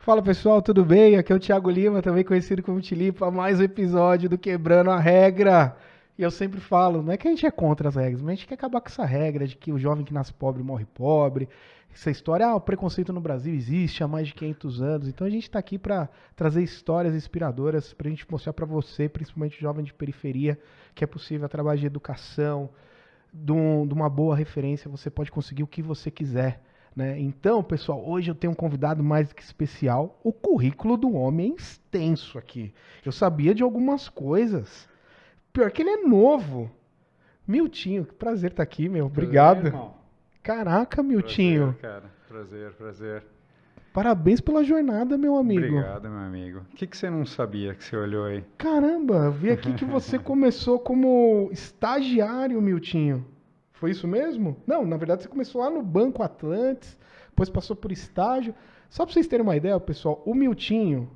Fala pessoal, tudo bem? Aqui é o Thiago Lima, também conhecido como Tilipa, mais um episódio do Quebrando a Regra. E eu sempre falo, não é que a gente é contra as regras, mas a gente quer acabar com essa regra de que o jovem que nasce pobre morre pobre. Essa história, o preconceito no Brasil existe há mais de 500 anos. Então a gente está aqui para trazer histórias inspiradoras, para a gente mostrar para você, principalmente jovem de periferia, que é possível através de educação, de uma boa referência, você pode conseguir o que você quiser. Né? Então, pessoal, hoje eu tenho um convidado mais do que especial. O currículo do homem é extenso aqui. Eu sabia de algumas coisas. Pior que ele é novo. Miltinho, que prazer estar aqui, meu. Prazer, Obrigado. irmão. Caraca, Miltinho. Prazer, cara. Prazer, prazer. Parabéns pela jornada, meu amigo. Obrigado, meu amigo. O que você não sabia que você olhou aí? Caramba, eu vi aqui que você começou como estagiário, Miltinho. Foi isso mesmo? Não, na verdade você começou lá no Banco Atlantis, depois passou por estágio. Só para vocês terem uma ideia, pessoal, o Miltinho,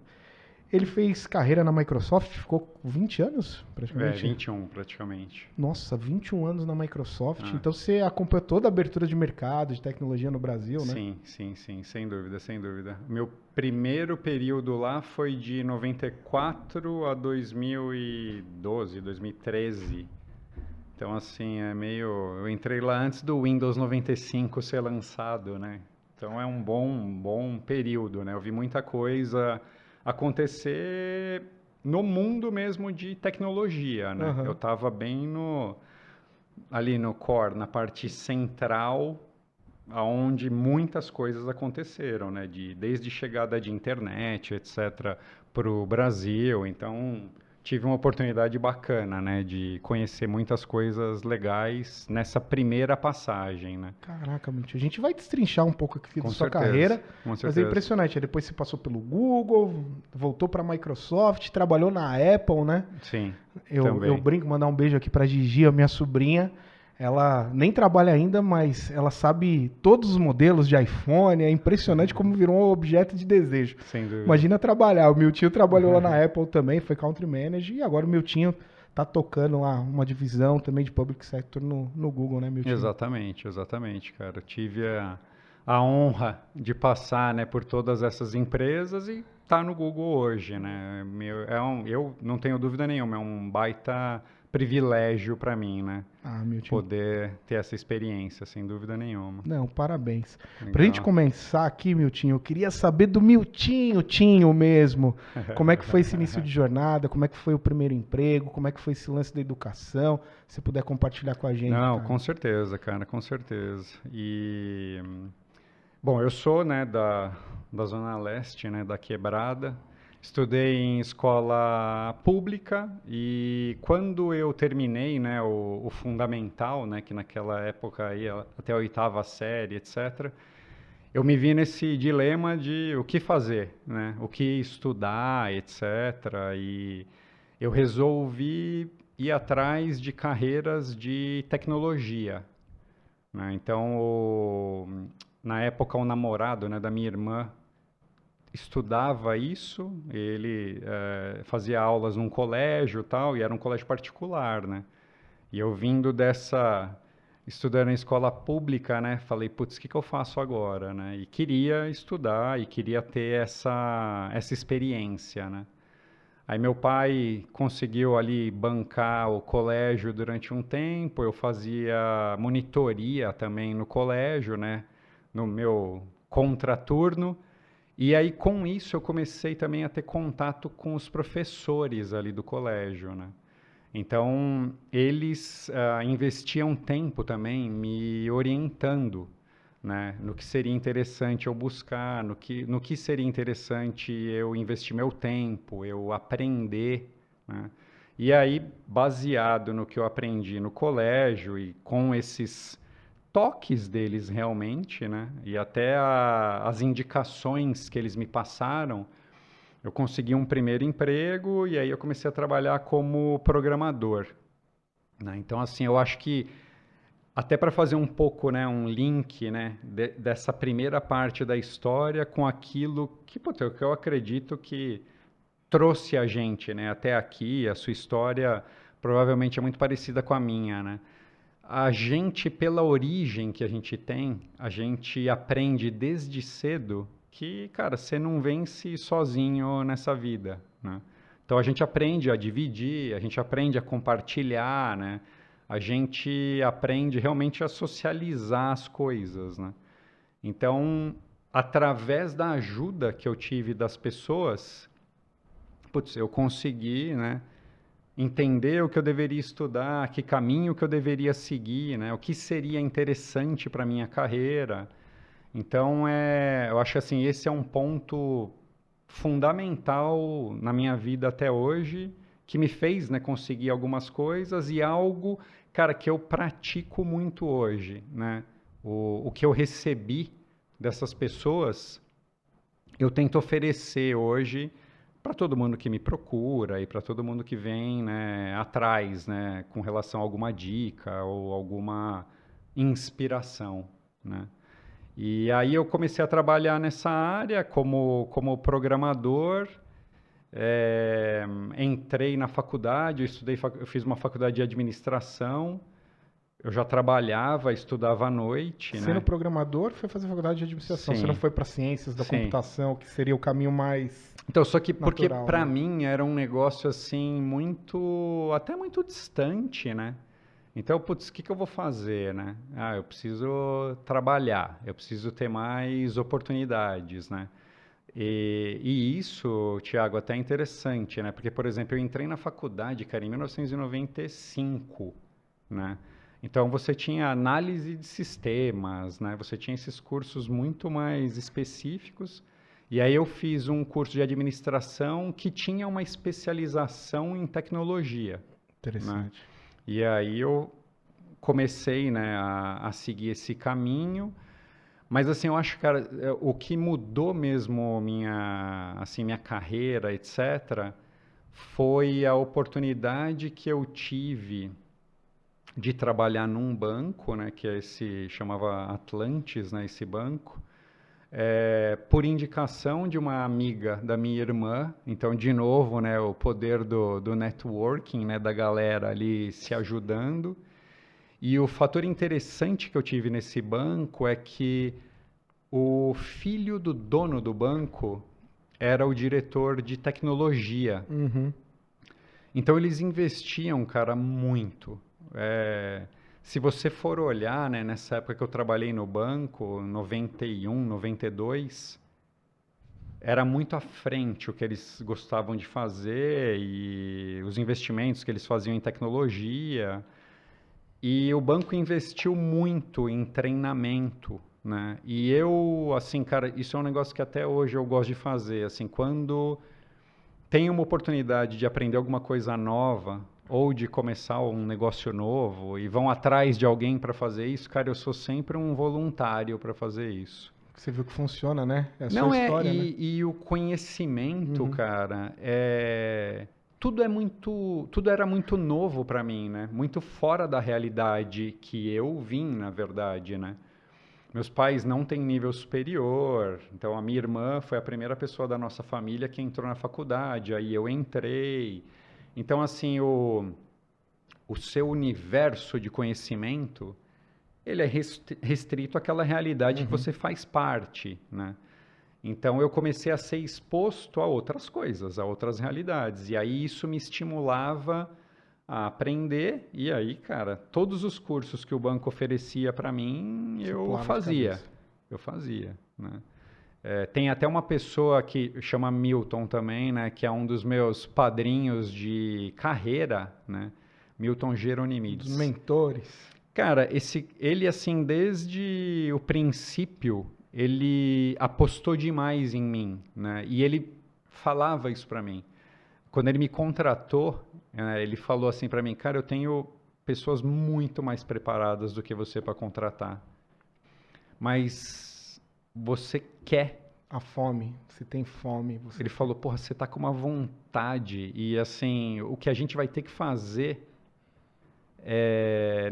ele fez carreira na Microsoft, ficou 20 anos É, praticamente. 21 praticamente. Nossa, 21 anos na Microsoft. Ah, Então você acompanhou toda a abertura de mercado, de tecnologia no Brasil, né? sim, sem dúvida, sem dúvida. Meu primeiro período lá foi de 94 a 2012, 2013. Então, assim, é meio... Eu entrei lá antes do Windows 95 ser lançado, né? Então, é um bom período, né? Eu vi muita coisa acontecer no mundo mesmo de tecnologia, né? Eu Aham. estava bem ali no core, na parte central, aonde muitas coisas aconteceram, né? Desde chegada de internet, etc., para o Brasil. Então, tive uma oportunidade bacana, né? De conhecer muitas coisas legais nessa primeira passagem, né? Caraca, Miltinho. A gente vai destrinchar um pouco aqui da Com sua certeza, carreira, com mas é certeza. impressionante. Aí depois você passou pelo Google, voltou para a Microsoft, trabalhou na Apple, né? Sim, Eu também. brinco, mandar um beijo aqui pra Gigi, a minha sobrinha. Ela nem trabalha ainda, mas ela sabe todos os modelos de iPhone. É impressionante como virou um objeto de desejo. Sem dúvida. Imagina trabalhar. O meu tio trabalhou lá na Apple também, foi country manager. E agora o meu tio tá tocando lá uma divisão também de public sector no Google, né, meu tio? Exatamente, exatamente, cara. Eu tive a honra de passar, né, por todas essas empresas e tá no Google hoje, né? Eu não tenho dúvida nenhuma, é um baita privilégio para mim, né? Ah, meu tio. Poder ter essa experiência, sem dúvida nenhuma. Não, parabéns. Pra gente Legal. começar aqui, Miltinho, eu queria saber do Miltinho, Tinho mesmo. Como é que foi esse início de jornada? Como é que foi o primeiro emprego? Como é que foi esse lance da educação? Se puder compartilhar com a gente, Não, cara. com certeza, cara, com certeza. Bom, eu sou, né, da Zona Leste, né, da Quebrada. Estudei em escola pública e quando eu terminei, né, o fundamental, né, que naquela época ia até a oitava série, etc., eu me vi nesse dilema de o que fazer, né, o que estudar, etc. E eu resolvi ir atrás de carreiras de tecnologia, né? Então, na época, o namorado, né, da minha irmã estudava isso, ele fazia aulas num colégio e tal, e era um colégio particular, né? E eu vindo estudando em escola pública, né? Falei, putz, o que eu faço agora, né? E queria estudar e queria ter essa experiência, né? Aí meu pai conseguiu ali bancar o colégio durante um tempo, eu fazia monitoria também no colégio, né? No meu contraturno. E aí com isso eu comecei também a ter contato com os professores ali do colégio, né? Então eles investiam tempo também me orientando, né, no que seria interessante eu buscar, no que seria interessante eu investir meu tempo, eu aprender, né? E aí, baseado no que eu aprendi no colégio e com esses toques deles realmente, né, e até as indicações que eles me passaram, eu consegui um primeiro emprego e aí eu comecei a trabalhar como programador, né? Então, assim, eu acho que até para fazer um pouco, né, um link, né, dessa primeira parte da história com aquilo que eu acredito que trouxe a gente, né, até aqui. A sua história provavelmente é muito parecida com a minha, né? A gente, pela origem que a gente tem, a gente aprende desde cedo que, cara, você não vence sozinho nessa vida, né? Então a gente aprende a dividir, a gente aprende a compartilhar, né? A gente aprende realmente a socializar as coisas, né? Então, através da ajuda que eu tive das pessoas, putz, eu consegui, né, entender o que eu deveria estudar, que caminho que eu deveria seguir, né? O que seria interessante para minha carreira. Então, eu acho assim, esse é um ponto fundamental na minha vida até hoje, que me fez, né, conseguir algumas coisas e algo, cara, que eu pratico muito hoje, né? O que eu recebi dessas pessoas, eu tento oferecer hoje para todo mundo que me procura e para todo mundo que vem, né, atrás, né, com relação a alguma dica ou alguma inspiração, né? E aí eu comecei a trabalhar nessa área como programador, entrei na faculdade, eu fiz uma faculdade de administração, eu já trabalhava, estudava à noite, Sendo né? programador, foi fazer faculdade de administração. Você não Sim, foi para ciências da sim. computação, que seria o caminho mais Então, só que porque natural, para né? mim era um negócio assim até muito distante, né? Então, putz, o que que eu vou fazer, né? Ah, eu preciso trabalhar, eu preciso ter mais oportunidades, né? E isso, Thiago, até é interessante, né? Porque, por exemplo, eu entrei na faculdade, cara, em 1995, né? Então, você tinha análise de sistemas, né? Você tinha esses cursos muito mais específicos. E aí eu fiz um curso de administração que tinha uma especialização em tecnologia, né? Interessante. E aí eu comecei, né, a seguir esse caminho. Mas assim, eu acho, cara, o que mudou mesmo minha carreira, etc., foi a oportunidade que eu tive de trabalhar num banco, né, que chamava Atlantis, né, esse banco, por indicação de uma amiga da minha irmã. Então, de novo, né, o poder do networking, né, da galera ali se ajudando. E o fator interessante que eu tive nesse banco é que o filho do dono do banco era o diretor de tecnologia. Uhum. Então eles investiam, cara, muito. Se você for olhar, né, nessa época que eu trabalhei no banco, 91, 92, era muito à frente o que eles gostavam de fazer e os investimentos que eles faziam em tecnologia. E o banco investiu muito em treinamento, né? E eu, assim, cara, isso é um negócio que até hoje eu gosto de fazer, assim, quando tem uma oportunidade de aprender alguma coisa nova ou de começar um negócio novo e vão atrás de alguém para fazer isso, cara, eu sou sempre um voluntário para fazer isso. Você viu que funciona, né? É a sua Não é, história, né? e o conhecimento, Uhum. cara, tudo era muito novo para mim, né? Muito fora da realidade que eu vim, na verdade, né? Meus pais não têm nível superior, então a minha irmã foi a primeira pessoa da nossa família que entrou na faculdade, aí eu entrei. Então, assim, o seu universo de conhecimento, ele é restrito àquela realidade que Uhum. você faz parte, né? Então eu comecei a ser exposto a outras coisas, a outras realidades. E aí isso me estimulava a aprender. E aí, cara, todos os cursos que o banco oferecia para mim, Você eu pulava de fazia. cabeça. Eu fazia, né? Tem até uma pessoa que chama Milton também, né? Que é um dos meus padrinhos de carreira, né? Milton Um dos Geronimides. mentores. Cara, ele assim, desde o princípio, ele apostou demais em mim, né? E ele falava isso para mim. Quando ele me contratou, ele falou assim para mim, cara, eu tenho pessoas muito mais preparadas do que você para contratar, mas você quer. A fome. Se tem fome, você Ele quer. falou, porra, você tá com uma vontade e assim, o que a gente vai ter que fazer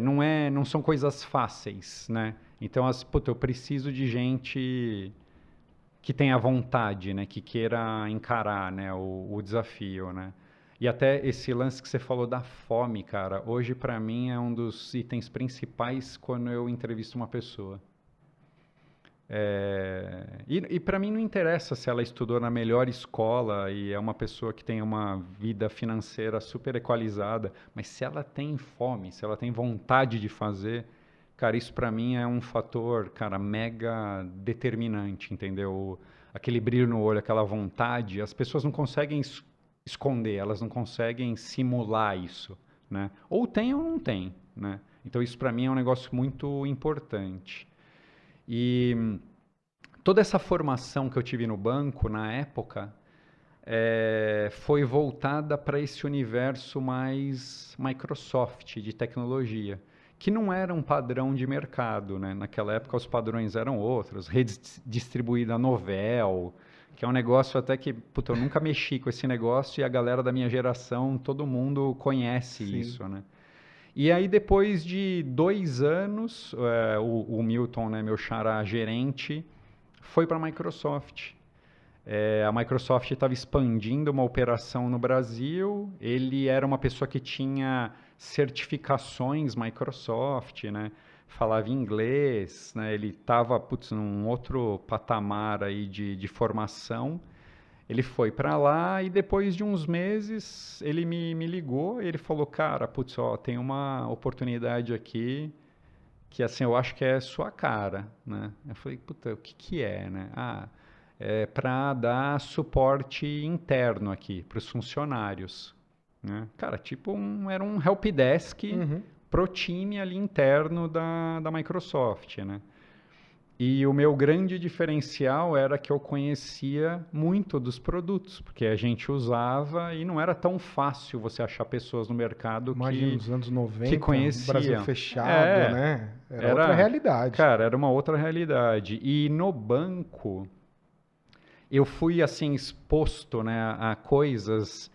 não são coisas fáceis, né? Então, puta, eu preciso de gente que tenha vontade, né? Que queira encarar, né? O desafio, né? E até esse lance que você falou da fome, cara, hoje para mim é um dos itens principais quando eu entrevisto uma pessoa. E para mim não interessa se ela estudou na melhor escola e é uma pessoa que tem uma vida financeira super equalizada, mas se ela tem fome, se ela tem vontade de fazer, cara, isso para mim é um fator, cara, mega determinante, entendeu? Aquele brilho no olho, aquela vontade, as pessoas não conseguem esconder, elas não conseguem simular isso, né? Ou tem ou não tem, né? Então isso para mim é um negócio muito importante. E toda essa formação que eu tive no banco na época foi voltada para esse universo mais Microsoft de tecnologia, que não era um padrão de mercado, né? Naquela época os padrões eram outros, rede distribuída Novell, que é um negócio até que, puta, eu nunca mexi com esse negócio e a galera da minha geração, todo mundo conhece Sim. isso, né? E aí, depois de 2 anos, o Milton, né, meu xará gerente, foi para a Microsoft. A Microsoft estava expandindo uma operação no Brasil. Ele era uma pessoa que tinha certificações Microsoft, né? Falava inglês, né? Ele estava, num outro patamar aí de formação. Ele foi para lá e depois de uns meses ele me ligou e ele falou, cara, ó, tem uma oportunidade aqui que assim eu acho que é sua cara, né? Eu falei, puta, o que que é, né? É para dar suporte interno aqui para os funcionários, né? Cara, tipo era um helpdesk pro time ali interno da Microsoft, né? E o meu grande diferencial era que eu conhecia muito dos produtos, porque a gente usava e não era tão fácil você achar pessoas no mercado Imagina nos anos que 90, Brasil conheciam. fechado, né? Era outra realidade. Cara, era uma outra realidade. E no banco, eu fui assim exposto, né, a coisas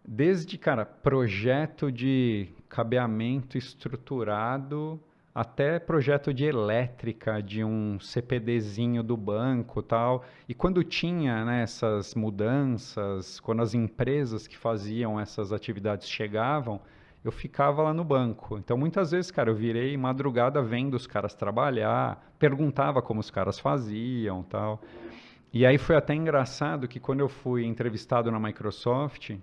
desde, cara, projeto de cabeamento estruturado até projeto de elétrica de um CPDzinho do banco, tal. E quando tinha, né, essas mudanças, quando as empresas que faziam essas atividades chegavam, eu ficava lá no banco. Então, muitas vezes, cara, eu virei madrugada vendo os caras trabalhar, perguntava como os caras faziam, tal. E aí foi até engraçado que quando eu fui entrevistado na Microsoft,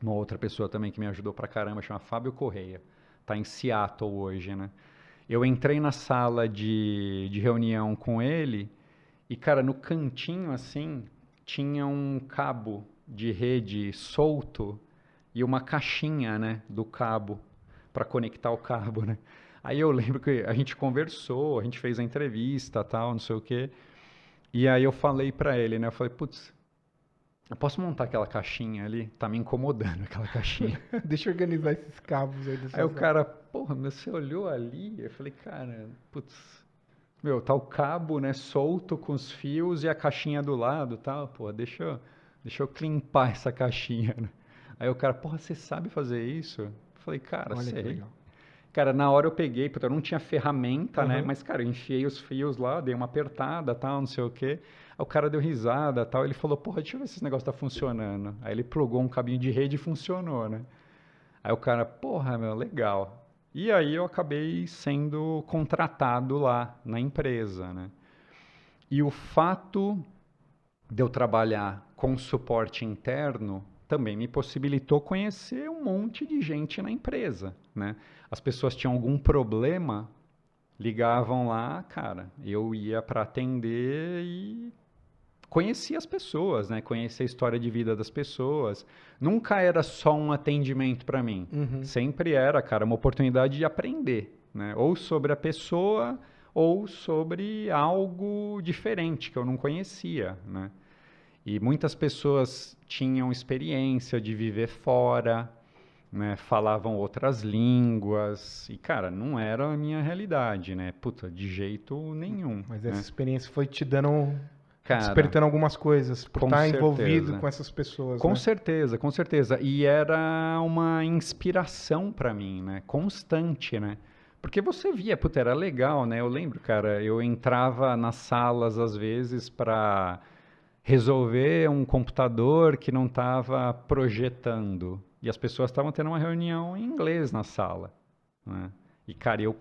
uma outra pessoa também que me ajudou pra caramba, chama Fábio Correia, tá em Seattle hoje, né? Eu entrei na sala de reunião com ele e, cara, no cantinho assim, tinha um cabo de rede solto e uma caixinha, né, do cabo para conectar o cabo, né? Aí eu lembro que a gente conversou, a gente fez a entrevista, tal, não sei o quê. E aí eu falei para ele, né? Eu falei, putz, eu posso montar aquela caixinha ali? Tá me incomodando aquela caixinha. Deixa eu organizar esses cabos aí dessa Aí o cara, porra, mas você olhou ali? Eu falei, cara, putz, meu, tá o cabo, né, solto com os fios e a caixinha do lado, tal, pô, deixa eu climpar essa caixinha, né? Aí o cara, porra, você sabe fazer isso? Eu falei, cara, Olha que sei. legal. Cara, na hora eu peguei, porque eu não tinha ferramenta, né? Mas, cara, eu enfiei os fios lá, dei uma apertada, tal, não sei o quê. Aí o cara deu risada, tal. Ele falou, porra, deixa eu ver se esse negócio tá funcionando. Aí ele plugou um cabinho de rede e funcionou, né? Aí o cara, porra, meu, legal. E aí eu acabei sendo contratado lá na empresa, né? E o fato de eu trabalhar com suporte interno também me possibilitou conhecer um monte de gente na empresa, né? As pessoas tinham algum problema, ligavam lá, cara, eu ia para atender e conhecia as pessoas, né? Conhecia a história de vida das pessoas. Nunca era só um atendimento para mim. Sempre era, cara, uma oportunidade de aprender, né? Ou sobre a pessoa ou sobre algo diferente que eu não conhecia, né? E muitas pessoas tinham experiência de viver fora, né? Falavam outras línguas. E, cara, não era a minha realidade, né? Puta, de jeito nenhum. Mas né? essa experiência foi te dando, Cara, despertando algumas coisas, por com estar envolvido certeza. com essas pessoas, Com né? certeza, com certeza. E era uma inspiração para mim, né? Constante, né? Porque você via, puta, era legal, né? Eu lembro, cara, eu entrava nas salas às vezes para resolver um computador que não estava projetando. E as pessoas estavam tendo uma reunião em inglês na sala, né? E, cara, eu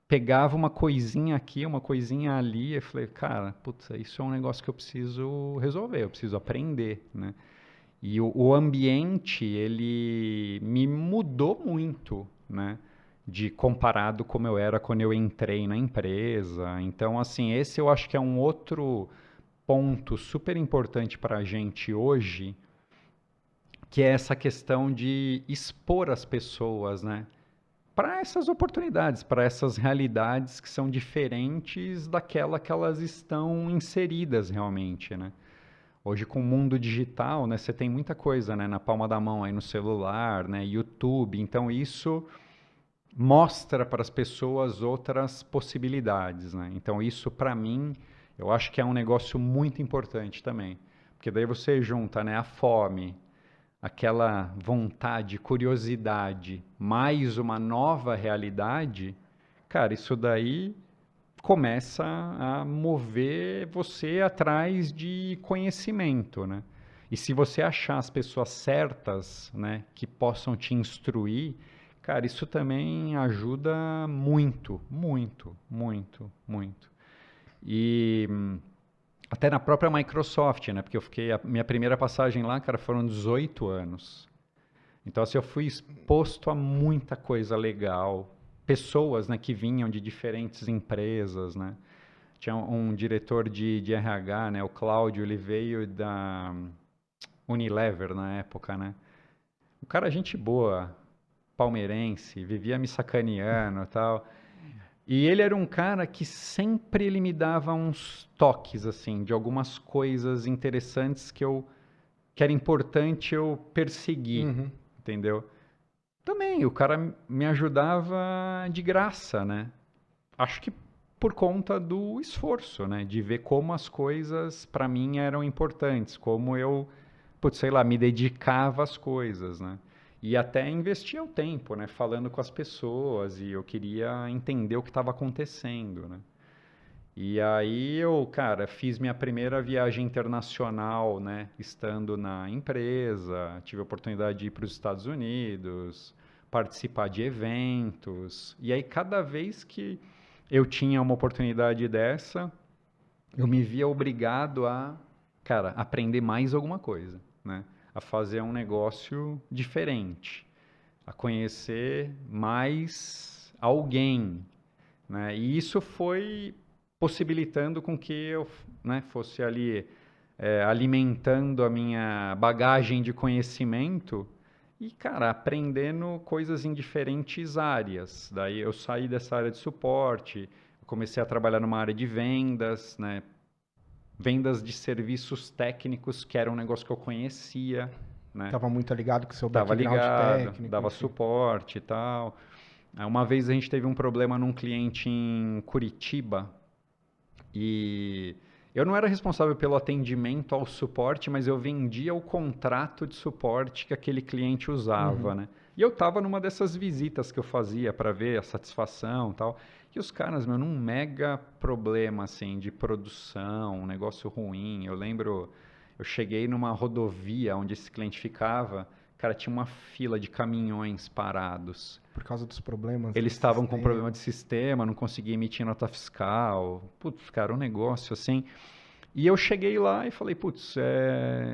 pegava uma coisinha aqui, uma coisinha ali, e falei, cara, putz, isso é um negócio que eu preciso resolver, eu preciso aprender, né? E o ambiente, ele me mudou muito, né? De comparado como eu era quando eu entrei na empresa. Então, assim, esse eu acho que é um outro ponto super importante para a gente hoje, que é essa questão de expor as pessoas, né? Para essas oportunidades, para essas realidades que são diferentes daquela que elas estão inseridas realmente, né? Hoje com o mundo digital, né, você tem muita coisa, né, na palma da mão aí no celular, né, YouTube. Então isso mostra para as pessoas outras possibilidades, né? Então isso para mim, eu acho que é um negócio muito importante também, porque daí você junta, né, a fome, aquela vontade, curiosidade, mais uma nova realidade, cara, isso daí começa a mover você atrás de conhecimento, né? E se você achar as pessoas certas, né, que possam te instruir, cara, isso também ajuda muito, muito, muito, muito. E até na própria Microsoft, né? Porque eu fiquei, a minha primeira passagem lá, cara, foram 18 anos. Então, assim, eu fui exposto a muita coisa legal. Pessoas, né, que vinham de diferentes empresas, né? Tinha um diretor de RH, né, o Cláudio, ele veio da Unilever na época, né? O cara, gente boa, palmeirense, vivia me sacaneando e tal. E ele era um cara que sempre ele me dava uns toques, assim, de algumas coisas interessantes que era importante eu perseguir, Uhum. entendeu? Também, o cara me ajudava de graça, né? Acho que por conta do esforço, né? De ver como as coisas para mim eram importantes, como eu, putz, sei lá, me dedicava às coisas, né? E até investia o tempo, né? Falando com as pessoas e eu queria entender o que estava acontecendo, né? E aí eu, cara, fiz minha primeira viagem internacional, né? Estando na empresa, tive a oportunidade de ir para os Estados Unidos, participar de eventos. E aí cada vez que eu tinha uma oportunidade dessa, eu me via obrigado a, cara, aprender mais alguma coisa, né? A fazer um negócio diferente, a conhecer mais alguém, né? E isso foi possibilitando com que eu, né, fosse ali alimentando a minha bagagem de conhecimento e, cara, aprendendo coisas em diferentes áreas. Daí eu saí dessa área de suporte, comecei a trabalhar numa área de vendas, né? Vendas de serviços técnicos, que era um negócio que eu conhecia, né? Tava muito ligado com o seu Tava background ligado, técnico, dava enfim. suporte e tal. Uma vez a gente teve um problema num cliente em Curitiba e eu não era responsável pelo atendimento ao suporte, mas eu vendia o contrato de suporte que aquele cliente usava, Uhum. né? E eu estava numa dessas visitas que eu fazia para ver a satisfação e tal. E os caras, meu, num mega problema, assim, de produção, um negócio ruim. Eu lembro, eu cheguei numa rodovia onde esse cliente ficava, cara, tinha uma fila de caminhões parados. Por causa dos problemas Eles de estavam com problema sistema. de sistema, não conseguia emitir nota fiscal. Putz, cara, um negócio assim. E eu cheguei lá e falei, putz,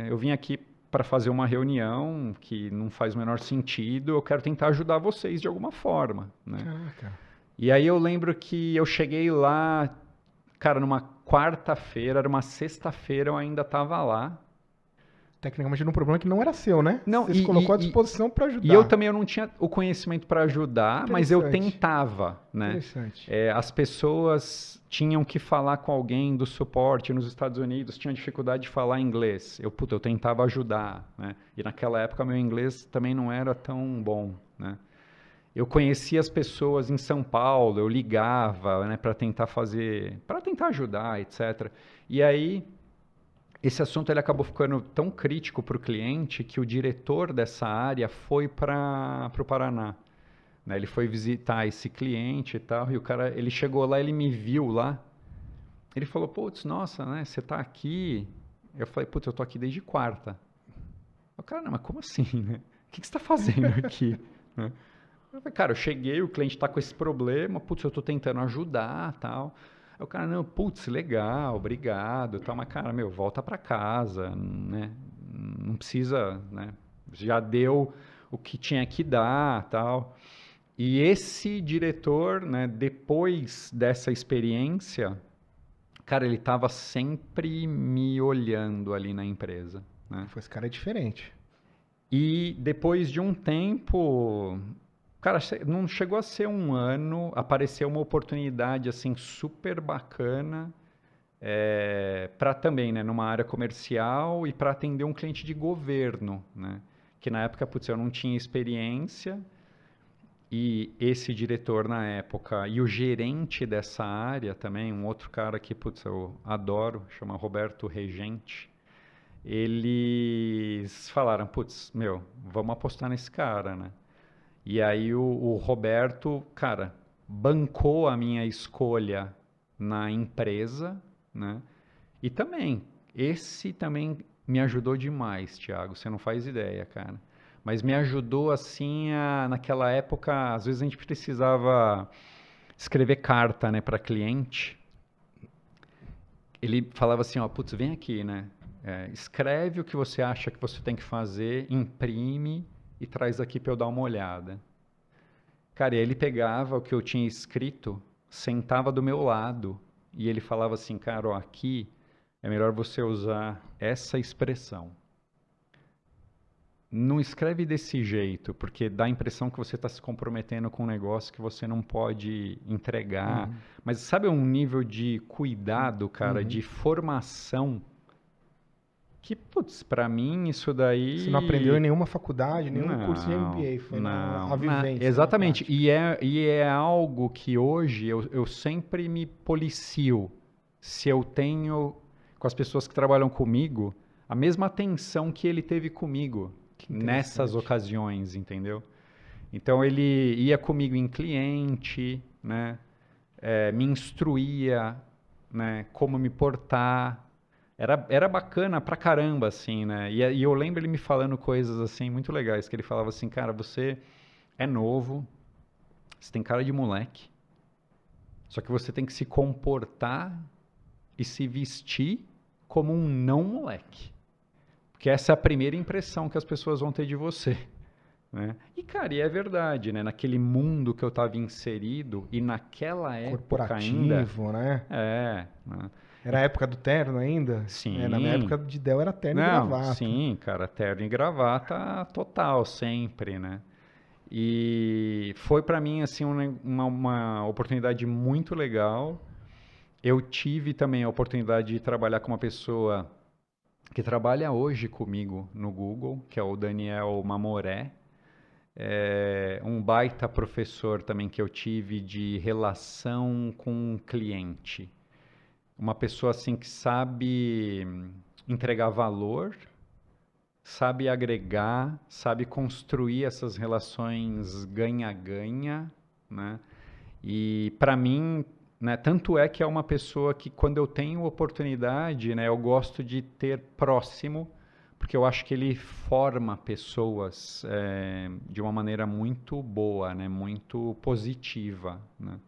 eu vim aqui para fazer uma reunião que não faz o menor sentido, eu quero tentar ajudar vocês de alguma forma, né? Caraca. E aí eu lembro que eu cheguei lá, cara, numa quarta-feira, era uma sexta-feira, eu ainda estava lá. Tecnicamente, num problema que não era seu, né? Não, Você se colocou à disposição para e eu ajudar. também eu não tinha o conhecimento para ajudar, mas eu Interessante. tentava, né? Interessante. As pessoas tinham que falar com alguém do suporte nos Estados Unidos, tinham dificuldade de falar inglês. Eu tentava ajudar, né? E naquela época meu inglês também não era tão bom, né? Eu conhecia as pessoas em São Paulo, eu ligava, né, para tentar ajudar, etc. E aí esse assunto ele acabou ficando tão crítico para o cliente que o diretor dessa área foi para o Paraná, né? Ele foi visitar esse cliente e tal, e o cara, ele chegou lá, ele me viu lá, ele falou, putz, nossa, né, você tá aqui? Eu falei, putz, eu tô aqui desde quarta. O cara, não, mas como assim, né? O que você está fazendo aqui? Né? Eu falei, cara, eu cheguei, o cliente tá com esse problema, putz, eu tô tentando ajudar, tal. Aí o cara, não, putz, legal, obrigado, tal, mas cara, meu, volta para casa, né? Não precisa, né? Já deu o que tinha que dar, tal. E esse diretor, né, depois dessa experiência, cara, ele estava sempre me olhando ali na empresa, né? Esse cara é diferente. E depois de um tempo, cara, não chegou a ser um ano, apareceu uma oportunidade assim super bacana para também, né, numa área comercial e para atender um cliente de governo, né? Que na época, putz, eu não tinha experiência e esse diretor na época e o gerente dessa área também, um outro cara que, putz, eu adoro, chama Roberto Regente. Eles falaram, putz, meu, vamos apostar nesse cara, né? E aí o Roberto, cara, bancou a minha escolha na empresa, né? E também, esse também me ajudou demais, Thiago, você não faz ideia, cara. Mas me ajudou assim, naquela época, às vezes a gente precisava escrever carta, né, para cliente. Ele falava assim, ó, putz, vem aqui, né? Escreve o que você acha que você tem que fazer, imprime e traz aqui para eu dar uma olhada. Cara, e ele pegava o que eu tinha escrito, sentava do meu lado e ele falava assim, cara, ó, aqui é melhor você usar essa expressão. Não escreve desse jeito, porque dá a impressão que você está se comprometendo com um negócio que você não pode entregar. Mas sabe um nível de cuidado, cara, de formação, que, putz, pra mim isso Você não aprendeu em daí... nenhuma faculdade, nenhum curso de Não, MBA, foi não, a vivência, na exatamente. prática. E é algo que hoje eu sempre me policio. Se eu tenho com as pessoas que trabalham comigo a mesma atenção que ele teve comigo Que nessas interessante. ocasiões, entendeu? Então ele ia comigo em cliente, né? Me instruía, né? Como me portar. Era bacana pra caramba, assim, né? E eu lembro ele me falando coisas assim muito legais, que ele falava assim, cara, você é novo, você tem cara de moleque, só que você tem que se comportar e se vestir como um não moleque. Porque essa é a primeira impressão que as pessoas vão ter de você. Né? E, cara, e é verdade, né? Naquele mundo que eu estava inserido e naquela época ainda... Corporativo, né? Né? Era a época do terno ainda? Na minha Sim. época de Dell era terno e Não, gravata. sim, cara, terno e gravata total, sempre, né? E foi para mim, assim, uma oportunidade muito legal. Eu tive também a oportunidade de trabalhar com uma pessoa que trabalha hoje comigo no Google, que é o Daniel Mamoré. É um baita professor também que eu tive de relação com o cliente. Uma pessoa assim que sabe entregar valor, sabe agregar, sabe construir essas relações ganha-ganha, né? E para mim, né, tanto é que é uma pessoa que quando eu tenho oportunidade, né, eu gosto de ter próximo, porque eu acho que ele forma pessoas de uma maneira muito boa, né, muito positiva, né?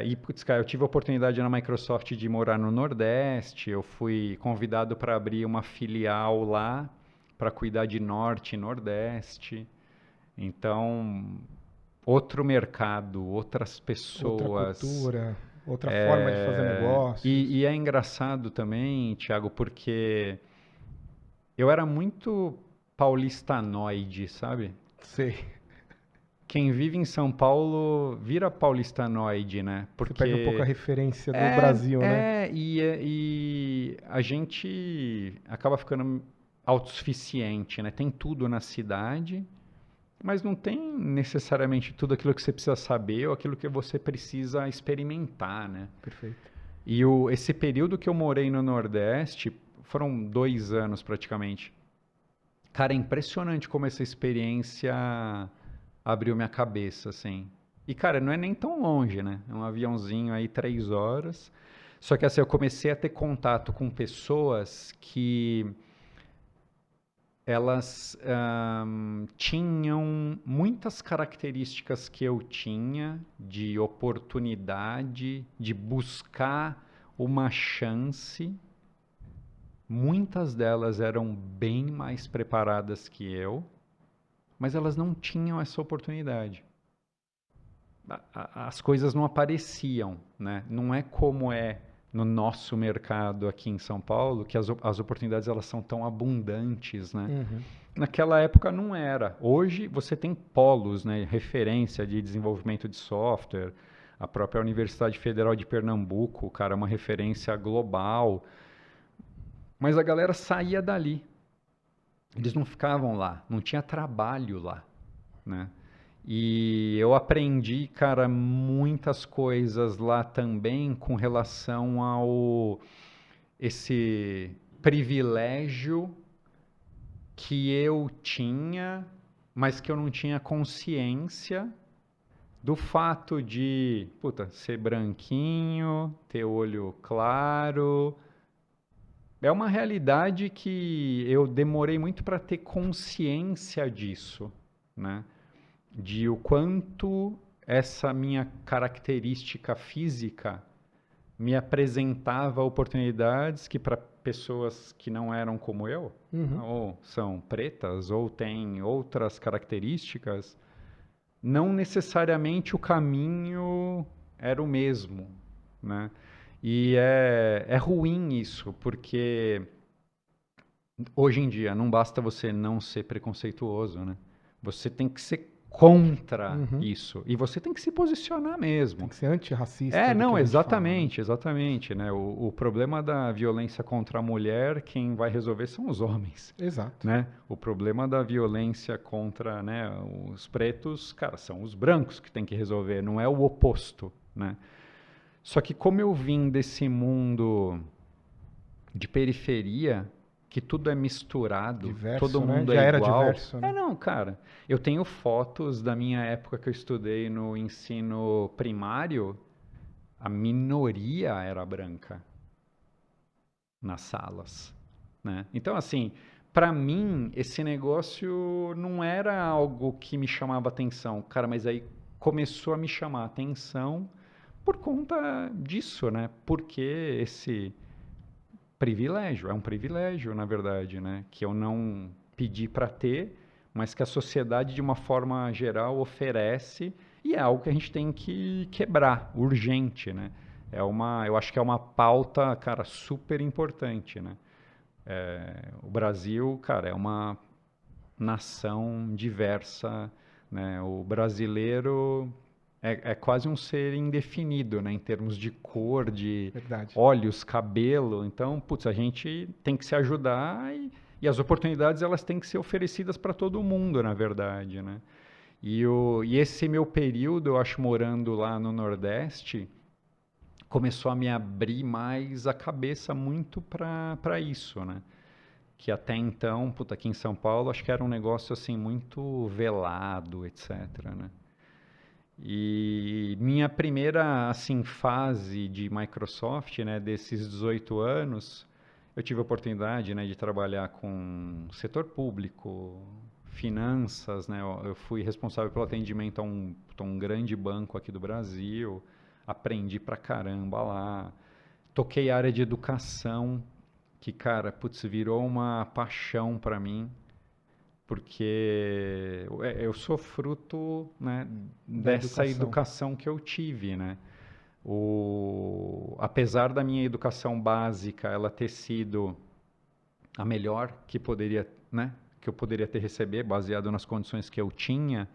E, putz, cara, eu tive a oportunidade na Microsoft de morar no Nordeste. Eu fui convidado para abrir uma filial lá para cuidar de Norte e Nordeste. Então, outro mercado, outras Outra pessoas. cultura, outra forma de fazer negócios. E é engraçado também, Thiago, porque eu era muito paulistanoide, sabe? Sei. Quem vive em São Paulo vira paulistanoide, né? Você perde um pouco a Porque referência do Brasil, né? e a gente acaba ficando autossuficiente, né? Tem tudo na cidade, mas não tem necessariamente tudo aquilo que você precisa saber ou aquilo que você precisa experimentar, né? Perfeito. E esse período que eu morei no Nordeste, foram 2 anos praticamente. Cara, é impressionante como essa experiência abriu minha cabeça, assim. E, cara, não é nem tão longe, né? É um aviãozinho aí, 3 horas. Só que, assim, eu comecei a ter contato com pessoas que elas tinham muitas características que eu tinha de oportunidade, de buscar uma chance. Muitas delas eram bem mais preparadas que eu, mas elas não tinham essa oportunidade. As coisas não apareciam, né? Não é como é no nosso mercado aqui em São Paulo, que as oportunidades elas são tão abundantes, né? Uhum. Naquela época não era. Hoje você tem polos, né, referência de desenvolvimento de software. A própria Universidade Federal de Pernambuco, cara, é uma referência global. Mas a galera saía dali. Eles não ficavam lá, não tinha trabalho lá, né? E eu aprendi, cara, muitas coisas lá também com relação ao esse privilégio que eu tinha, mas que eu não tinha consciência do fato de, puta, ser branquinho, ter olho claro. É uma realidade que eu demorei muito para ter consciência disso, né? De o quanto essa minha característica física me apresentava oportunidades que para pessoas que não eram como eu, ou são pretas, ou têm outras características, não necessariamente o caminho era o mesmo, né? E é ruim isso, porque hoje em dia não basta você não ser preconceituoso, né? Você tem que ser contra isso. E você tem que se posicionar mesmo. Tem que ser antirracista do Não, que a gente fala, né? exatamente, né? O problema da violência contra a mulher, quem vai resolver são os homens, Exato. né? O problema da violência contra, né, os pretos, cara, são os brancos que tem que resolver, não é o oposto, né? Só que como eu vim desse mundo de periferia, que tudo é misturado, todo Diverso, né? mundo Já é era igual. diverso, né? Não, cara. Eu tenho fotos da minha época que eu estudei no ensino primário, a minoria era branca nas salas, né? Então, assim, para mim, esse negócio não era algo que me chamava atenção, cara, mas aí começou a me chamar atenção por conta disso, né? Porque esse privilégio, é um privilégio, na verdade, né? Que eu não pedi para ter, mas que a sociedade, de uma forma geral, oferece e é algo que a gente tem que quebrar, urgente, né? Eu acho que é uma pauta, cara, super importante, né? O Brasil, cara, é uma nação diversa, né? O brasileiro é quase um ser indefinido, né? Em termos de cor, de Verdade. olhos, cabelo. Então, putz, a gente tem que se ajudar e as oportunidades elas têm que ser oferecidas para todo mundo, na verdade, né? E esse meu período, eu acho, morando lá no Nordeste, começou a me abrir mais a cabeça muito para isso, né? Que até então, puta, aqui em São Paulo, acho que era um negócio assim muito velado, etc, né? E minha primeira assim fase de Microsoft, né, desses 18 anos, eu tive a oportunidade, né, de trabalhar com setor público, finanças, né? Eu fui responsável pelo atendimento a um grande banco aqui do Brasil, aprendi pra caramba lá. Toquei a área de educação, que, cara, putz, virou uma paixão para mim, porque eu sou fruto, né, Da dessa educação. educação que eu tive, né? Apesar da minha educação básica ela ter sido a melhor que poderia, né, que eu poderia ter receber, baseado nas condições que eu tinha,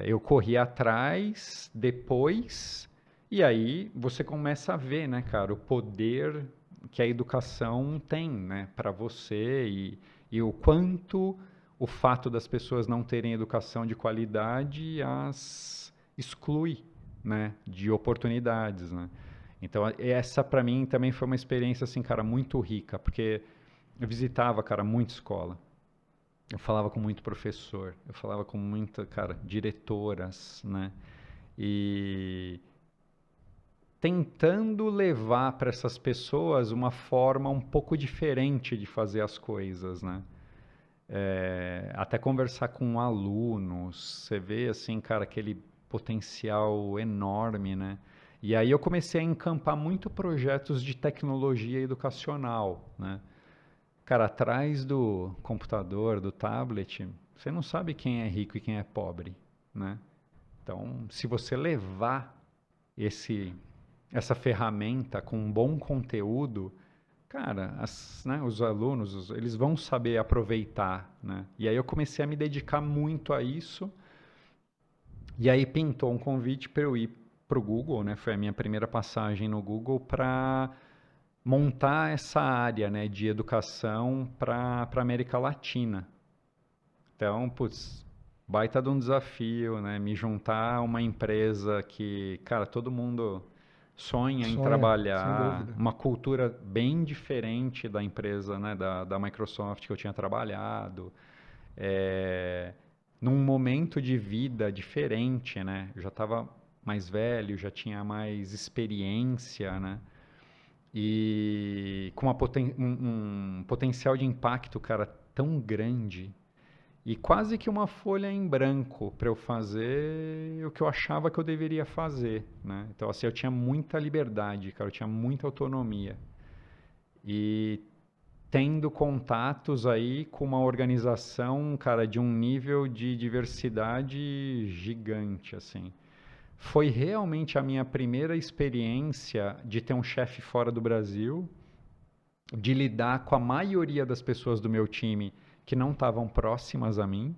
eu corri atrás depois, e aí você começa a ver, né, cara, o poder que a educação tem, né, para você e o quanto o fato das pessoas não terem educação de qualidade as exclui, né, de oportunidades, né? Então essa para mim também foi uma experiência assim, cara, muito rica, porque eu visitava, cara, muita escola. Eu falava com muito professor, eu falava com muita, cara, diretoras, né? E tentando levar para essas pessoas uma forma um pouco diferente de fazer as coisas, né? Até conversar com alunos, você vê assim, cara, aquele potencial enorme, né? E aí eu comecei a encampar muito projetos de tecnologia educacional, né? Cara, atrás do computador, do tablet, você não sabe quem é rico e quem é pobre, né? Então, se você levar essa ferramenta com um bom conteúdo, cara, né, os alunos, eles vão saber aproveitar, né? E aí eu comecei a me dedicar muito a isso. E aí pintou um convite para eu ir para o Google, né? Foi a minha primeira passagem no Google para montar essa área, né, de educação para a América Latina. Então, putz, baita de um desafio, né? Me juntar a uma empresa que, cara, todo mundo sonha em Sonha, sem trabalhar, dúvida. uma cultura bem diferente da empresa, né, da Microsoft que eu tinha trabalhado, é, num momento de vida diferente, né? Eu já estava mais velho, já tinha mais experiência, né? E com um potencial de impacto, cara, tão grande e quase que uma folha em branco para eu fazer o que eu achava que eu deveria fazer, né? Então, assim, eu tinha muita liberdade, cara, eu tinha muita autonomia. E tendo contatos aí com uma organização, cara, de um nível de diversidade gigante, assim. Foi realmente a minha primeira experiência de ter um chefe fora do Brasil, de lidar com a maioria das pessoas do meu time que não estavam próximas a mim,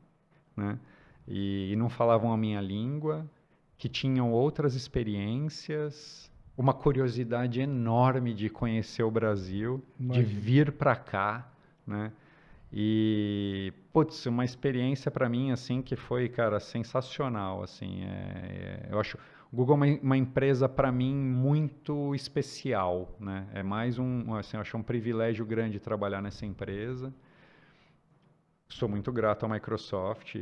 né? E não falavam a minha língua, que tinham outras experiências, uma curiosidade enorme de conhecer o Brasil, de Imagino. vir para cá, né? E, putz, uma experiência para mim, assim, que foi, cara, sensacional, assim, eu acho, o Google é uma empresa para mim muito especial, né? É mais assim, eu acho um privilégio grande trabalhar nessa empresa. Sou muito grato à Microsoft,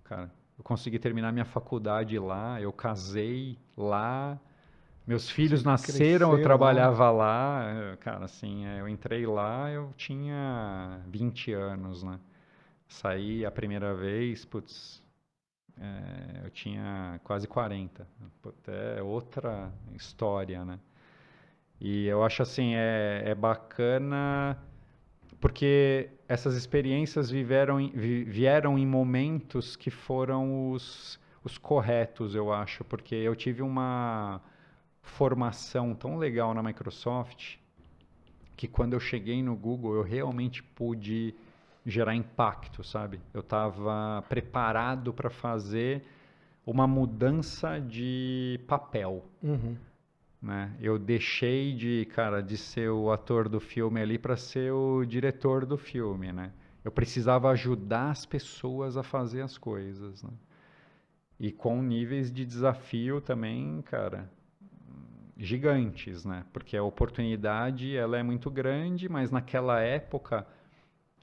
cara, eu consegui terminar minha faculdade lá, eu casei lá, meus filhos nasceram, eu Cresceram lá. trabalhava lá, cara, assim, eu entrei lá, eu tinha 20 anos, né? Saí a primeira vez, putz, eu tinha quase 40. Putz, é outra história, né? E eu acho assim, é bacana porque essas experiências vieram em momentos que foram os corretos, eu acho, porque eu tive uma formação tão legal na Microsoft que quando eu cheguei no Google eu realmente pude gerar impacto, sabe? Eu estava preparado para fazer uma mudança de papel, Uhum. né? Eu deixei cara, de ser o ator do filme ali para ser o diretor do filme, né? Eu precisava ajudar as pessoas a fazer as coisas, né? E com níveis de desafio também, cara, gigantes, né? Porque a oportunidade, ela é muito grande, mas naquela época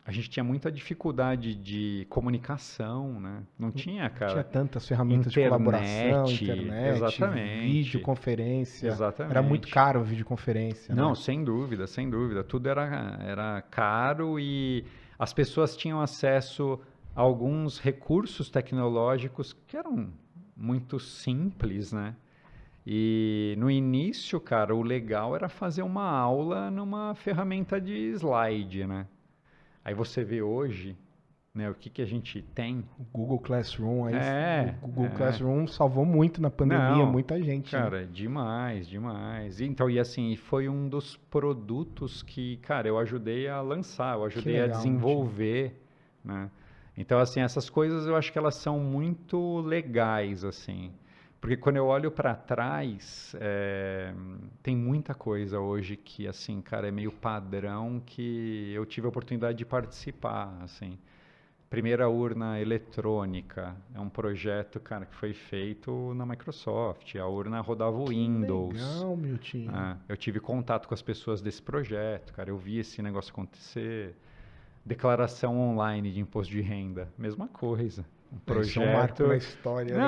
a gente tinha muita dificuldade de comunicação, né? Não tinha, Tinha cara, tantas ferramentas de colaboração, internet, internet, exatamente, videoconferência. Era muito exatamente. caro a videoconferência, Não, né? sem dúvida, sem dúvida. Tudo era caro e as pessoas tinham acesso a alguns recursos tecnológicos que eram muito simples, né? E no início, cara, o legal era fazer uma aula numa ferramenta de slide, né? Aí você vê hoje, né, o que a gente tem. O Google Classroom, aí, o É, Google é. Classroom salvou muito na pandemia, Não, muita gente, né? cara, demais, demais. Então, e assim, foi um dos produtos que, cara, eu ajudei a lançar, eu Que ajudei a legal, meu time. desenvolver, né? Então, assim, essas coisas eu acho que elas são muito legais, assim. Porque quando eu olho para trás, tem muita coisa hoje que, assim, cara, é meio padrão que eu tive a oportunidade de participar, assim. Primeira urna eletrônica é um projeto, cara, que foi feito na Microsoft. A urna rodava o Que Windows. legal, meu time. Eu tive contato com as pessoas desse projeto, cara. Eu vi esse negócio acontecer. Declaração online de imposto de renda, mesma coisa. Um Isso é um marco na projeto. história, né?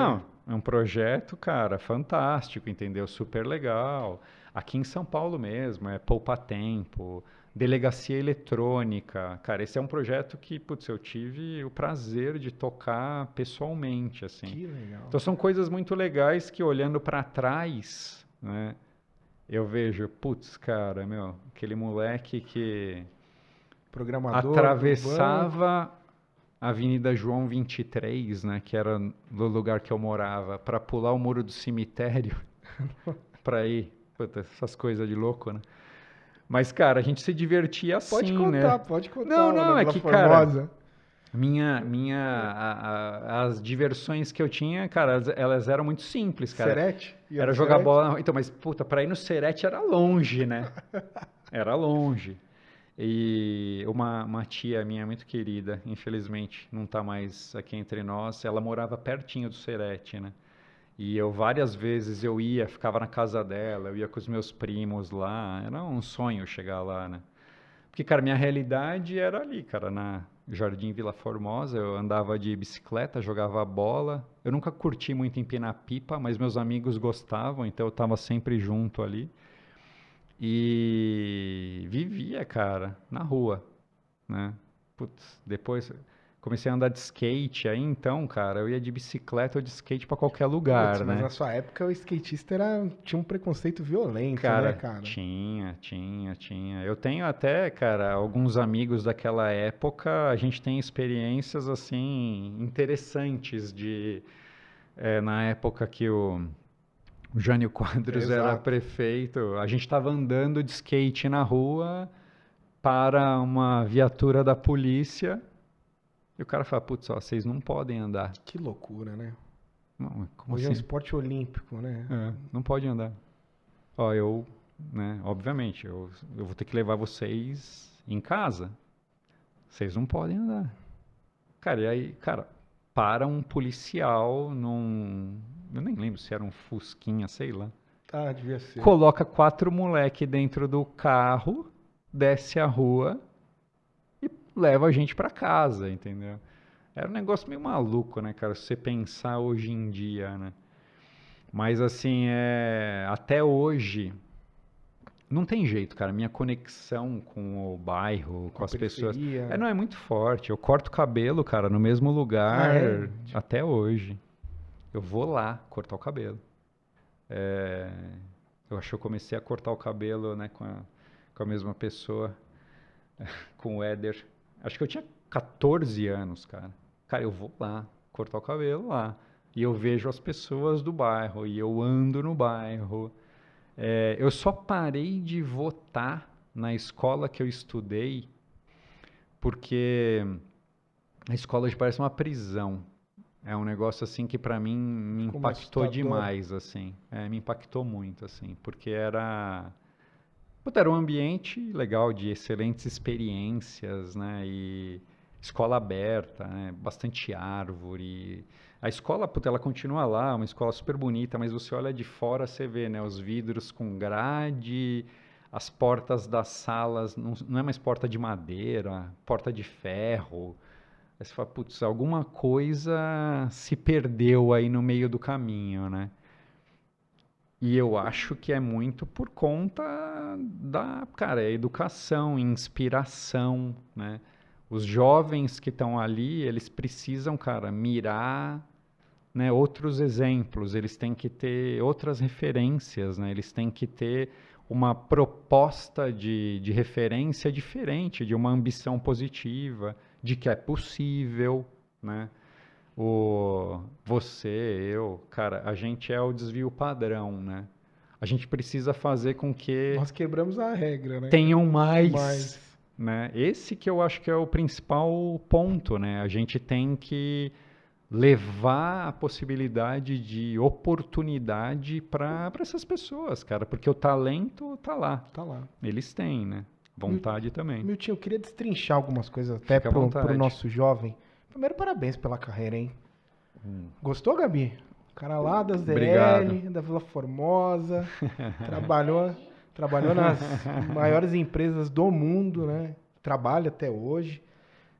Não, é um projeto, cara, fantástico, entendeu? Super legal. Aqui em São Paulo mesmo, é Poupa Tempo, Delegacia Eletrônica. Cara, esse é um projeto que, putz, eu tive o prazer de tocar pessoalmente, assim. Que legal. Então são coisas muito legais que olhando para trás, né, eu vejo, putz, cara, meu, aquele moleque que Programador do banco. atravessava a Avenida João 23, né, que era no lugar que eu morava, para pular o muro do cemitério, para ir, puta, essas coisas de louco, né? Mas, cara, a gente se divertia Pode assim, contar, né? pode contar. Não, não, na é Vila que, cara, Formosa. as diversões que eu tinha, cara, elas eram muito simples, cara. Serete? Ia Era no jogar Serete? bola. Então, mas, puta, pra ir no Serete era longe, né? Era longe. E uma tia minha muito querida, infelizmente, não tá mais aqui entre nós, ela morava pertinho do Serete, né? E eu várias vezes eu ia, ficava na casa dela, eu ia com os meus primos lá, era um sonho chegar lá, né? Porque, cara, minha realidade era ali, cara, na Jardim Vila Formosa, eu andava de bicicleta, jogava bola. Eu nunca curti muito empinar pipa, mas meus amigos gostavam, então eu tava sempre junto ali. E vivia, cara, na rua, né? Putz, depois comecei a andar de skate, aí então, cara, eu ia de bicicleta ou de skate pra qualquer Putz, lugar, mas né? na sua época o skatista tinha um preconceito violento, né, Cara, cara? tinha. Eu tenho até, cara, alguns amigos daquela época, a gente tem experiências, assim, interessantes na época que o Jânio Quadros era Exato. prefeito, a gente estava andando de skate na rua para uma viatura da polícia e o cara fala, putz, ó, vocês não podem andar. Que loucura, né? Não, como Hoje é um assim? esporte olímpico, né? É, não pode andar. Ó, né, obviamente, eu vou ter que levar vocês em casa. Vocês não podem andar. Cara, e aí, cara, para um policial num. Eu nem lembro se era um Fusquinha, sei lá. Ah, devia ser. Coloca 4 moleque dentro do carro, desce a rua e leva a gente pra casa, entendeu? Era um negócio meio maluco, né, cara? Se você pensar hoje em dia, né? Mas assim, até hoje. Não tem jeito, cara. Minha conexão com o bairro, Com com a as pessoas, periferia. não é muito forte. Eu corto o cabelo, cara, no mesmo Ah, é? lugar até hoje. Eu vou lá cortar o cabelo. É, eu acho que eu comecei a cortar o cabelo, né, com a mesma pessoa, com o Éder. Acho que eu tinha 14 anos, cara. Cara, eu vou lá cortar o cabelo lá. E eu vejo as pessoas do bairro, e eu ando no bairro. Eu só parei de votar na escola que eu estudei porque a escola hoje parece uma prisão. É um negócio assim que pra mim me Como impactou assustador. demais, assim. Me impactou muito, assim, porque era um ambiente legal de excelentes experiências, né? E escola aberta, né? Bastante árvore. A escola, puta, ela continua lá, uma escola super bonita, mas você olha de fora, você vê, né? Os vidros com grade, as portas das salas, não é mais porta de madeira, porta de ferro. Aí você fala, putz, alguma coisa se perdeu aí no meio do caminho, né? E eu acho que é muito por conta da, cara, educação, inspiração, né? Os jovens que estão ali, eles precisam, cara, mirar, né, outros exemplos, eles têm que ter outras referências, né? Eles têm que ter uma proposta de referência diferente, de uma ambição positiva, de que é possível, né? Você, eu, cara, a gente é o desvio padrão, né? A gente precisa fazer com que Nós quebramos a regra, né? tenham mais, Mais. né? Esse que eu acho que é o principal ponto, né? A gente tem que levar a possibilidade de oportunidade para essas pessoas, cara, porque o talento tá lá. Tá lá. Eles têm, né? Vontade também. Miltinho, eu queria destrinchar algumas coisas até Fica à pro vontade. nosso jovem. Primeiro, parabéns pela carreira, hein? Gostou, Gabi? O cara lá das DL, Obrigado. da Vila Formosa, trabalhou nas maiores empresas do mundo, né? Trabalha até hoje.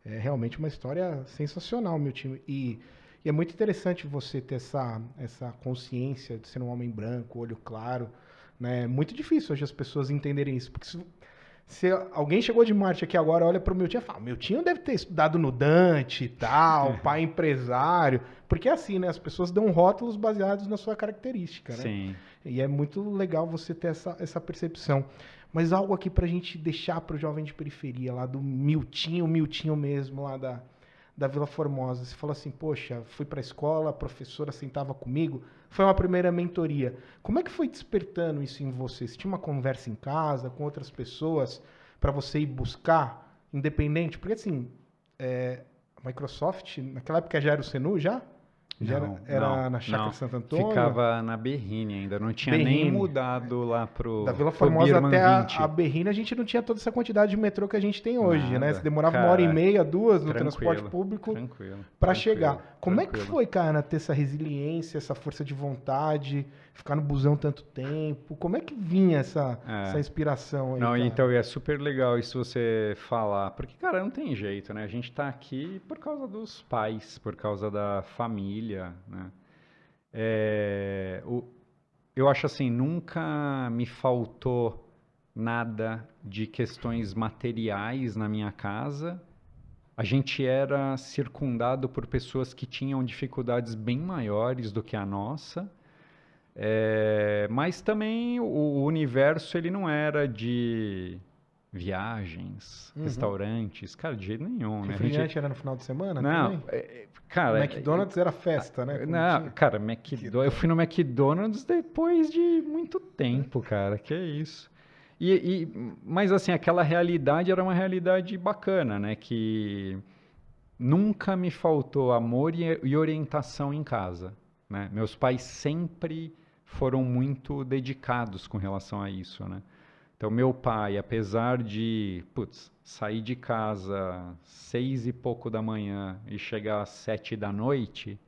É realmente uma história sensacional, meu time. E E é muito interessante você ter essa consciência de ser um homem branco, olho claro, né? É muito difícil hoje as pessoas entenderem isso, porque se alguém chegou de Marte aqui agora, olha pro meu tio e fala, meu tio deve ter estudado no Dante e tal, pai empresário, porque é assim, né? As pessoas dão rótulos baseados na sua característica, né? Sim. E é muito legal você ter essa percepção. Mas algo aqui pra gente deixar pro jovem de periferia, lá do Miltinho mesmo, lá da Vila Formosa. Você falou assim, poxa, fui pra escola, a professora sentava comigo, foi uma primeira mentoria. Como é que foi despertando isso em você? Você tinha uma conversa em casa com outras pessoas para você ir buscar, independente? Porque assim, a Microsoft, naquela época já era o Senu já? Já era na Chácara Santo Antônio? Ficava na Berrine ainda, não tinha nem Berrine. mudado lá Da pro Vila Formosa Birman até 20. a Berrine, a gente não tinha toda essa quantidade de metrô que a gente tem hoje, né? Você Nada. demorava Cara, 1h30, 2 no tranquilo, transporte público tranquilo, para tranquilo, chegar. Como é que tranquilo. foi, cara, ter essa resiliência, essa força de vontade, ficar no busão tanto tempo? Como é que vinha essa inspiração aí, Não, cara? então é super legal isso você falar, porque, cara, não tem jeito, né? A gente tá aqui por causa dos pais, por causa da família, né? Eu acho assim, nunca me faltou nada de questões materiais na minha casa. A gente era circundado por pessoas que tinham dificuldades bem maiores do que a nossa. Mas também o universo ele não era de viagens, restaurantes, cara, de jeito nenhum, né? Refrigerante era no final de semana Não, também? cara, McDonald's era festa, né? Quando não, tinha. cara, eu fui no McDonald's depois de muito tempo, cara, que é isso. Mas assim, aquela realidade era uma realidade bacana, né? Que nunca me faltou amor e orientação em casa, né? Meus pais sempre foram muito dedicados com relação a isso, né? Então, meu pai, apesar de, sair de casa 6 e pouco da manhã e chegar às 7 da noite,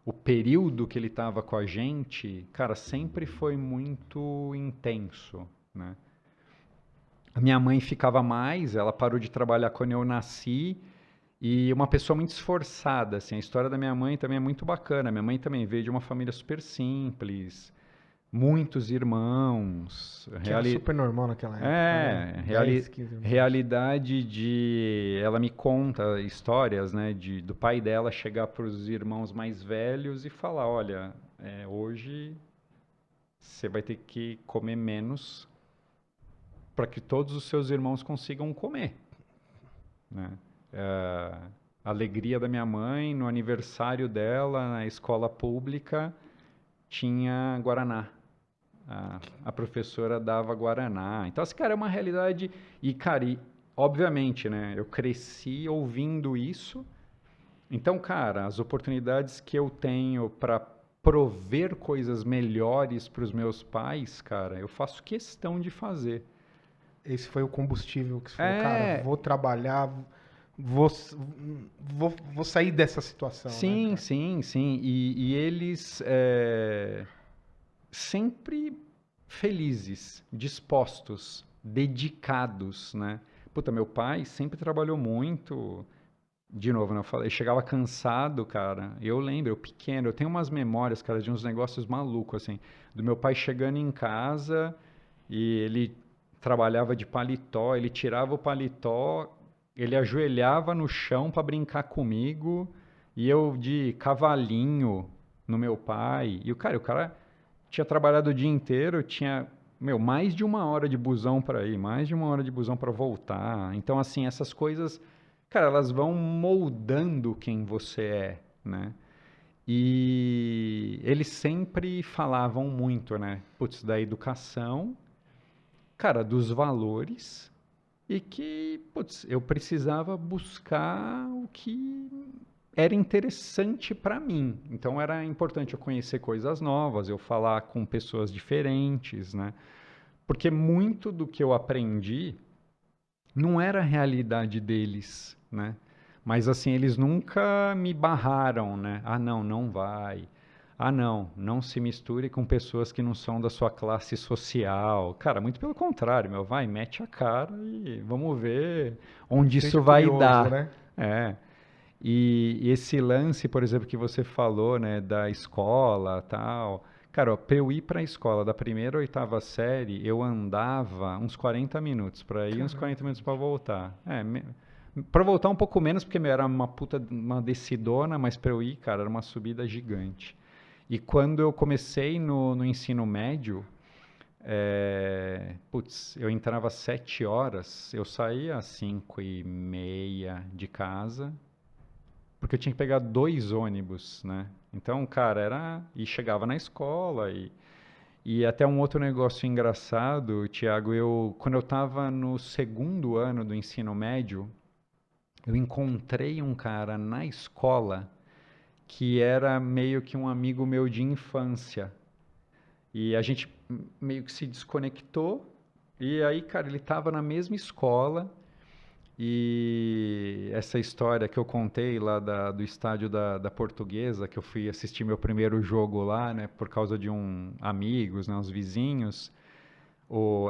o período que ele estava com a gente, cara, sempre foi muito intenso, né? A minha mãe ficava mais, ela parou de trabalhar quando eu nasci, e uma pessoa muito esforçada, assim, a história da minha mãe também é muito bacana. Minha mãe também veio de uma família super simples, muitos irmãos, Que era super normal naquela época, né? é, 10, 15 anos. realidade de. Ela me conta histórias, né, do pai dela chegar para os irmãos mais velhos e falar: olha, hoje você vai ter que comer menos para que todos os seus irmãos consigam comer, né? A alegria da minha mãe no aniversário dela na escola pública tinha guaraná. A professora dava guaraná. Então, assim, cara, é uma realidade. E, cara, obviamente, né? Eu cresci ouvindo isso. Então, cara, as oportunidades que eu tenho para prover coisas melhores para os meus pais, cara, eu faço questão de fazer. Esse foi o combustível que você falou, cara, vou trabalhar, vou sair dessa situação, Sim, né, sim, sim. E eles sempre felizes, dispostos, dedicados, né? Puta, meu pai sempre trabalhou muito. De novo, né? Eu falei, chegava cansado, cara. Eu lembro, eu pequeno, eu tenho umas memórias, cara, de uns negócios malucos, assim, do meu pai chegando em casa e ele trabalhava de paletó, ele tirava o paletó, ele ajoelhava no chão para brincar comigo e eu de cavalinho no meu pai. E o cara tinha trabalhado o dia inteiro, tinha, mais de 1 hora de busão para ir, mais de 1 hora de busão para voltar. Então, assim, essas coisas, cara, elas vão moldando quem você é, né? E eles sempre falavam muito, né? Putz, da educação, cara, dos valores e que, putz, eu precisava buscar o que era interessante para mim. Então era importante eu conhecer coisas novas, eu falar com pessoas diferentes, né? Porque muito do que eu aprendi não era a realidade deles, né? Mas assim, eles nunca me barraram, né? Ah, não, não vai. Ah, não, não se misture com pessoas que não são da sua classe social. Cara, muito pelo contrário, vai, mete a cara e vamos ver onde Seja isso vai curioso, dar. né? É. E esse lance, por exemplo, que você falou, né, da escola, tal. Cara, ó, pra eu ir para a escola da primeira à oitava série, eu andava uns 40 minutos para ir, uns 40 Caramba. minutos para voltar. Para voltar um pouco menos, porque meu, era uma puta, uma descidona, mas para eu ir, cara, era uma subida gigante. E quando eu comecei no ensino médio, putz, eu entrava às 7 horas, eu saía às 5h30 de casa, porque eu tinha que pegar 2 ônibus, né? Então, cara, era. E chegava na escola. E até um outro negócio engraçado, Thiago, quando eu estava no segundo ano do ensino médio, eu encontrei um cara na escola que era meio que um amigo meu de infância. E a gente meio que se desconectou. E aí, cara, ele estava na mesma escola. E essa história que eu contei lá do estádio da Portuguesa, que eu fui assistir meu primeiro jogo lá, né, por causa de amigos, né, uns vizinhos,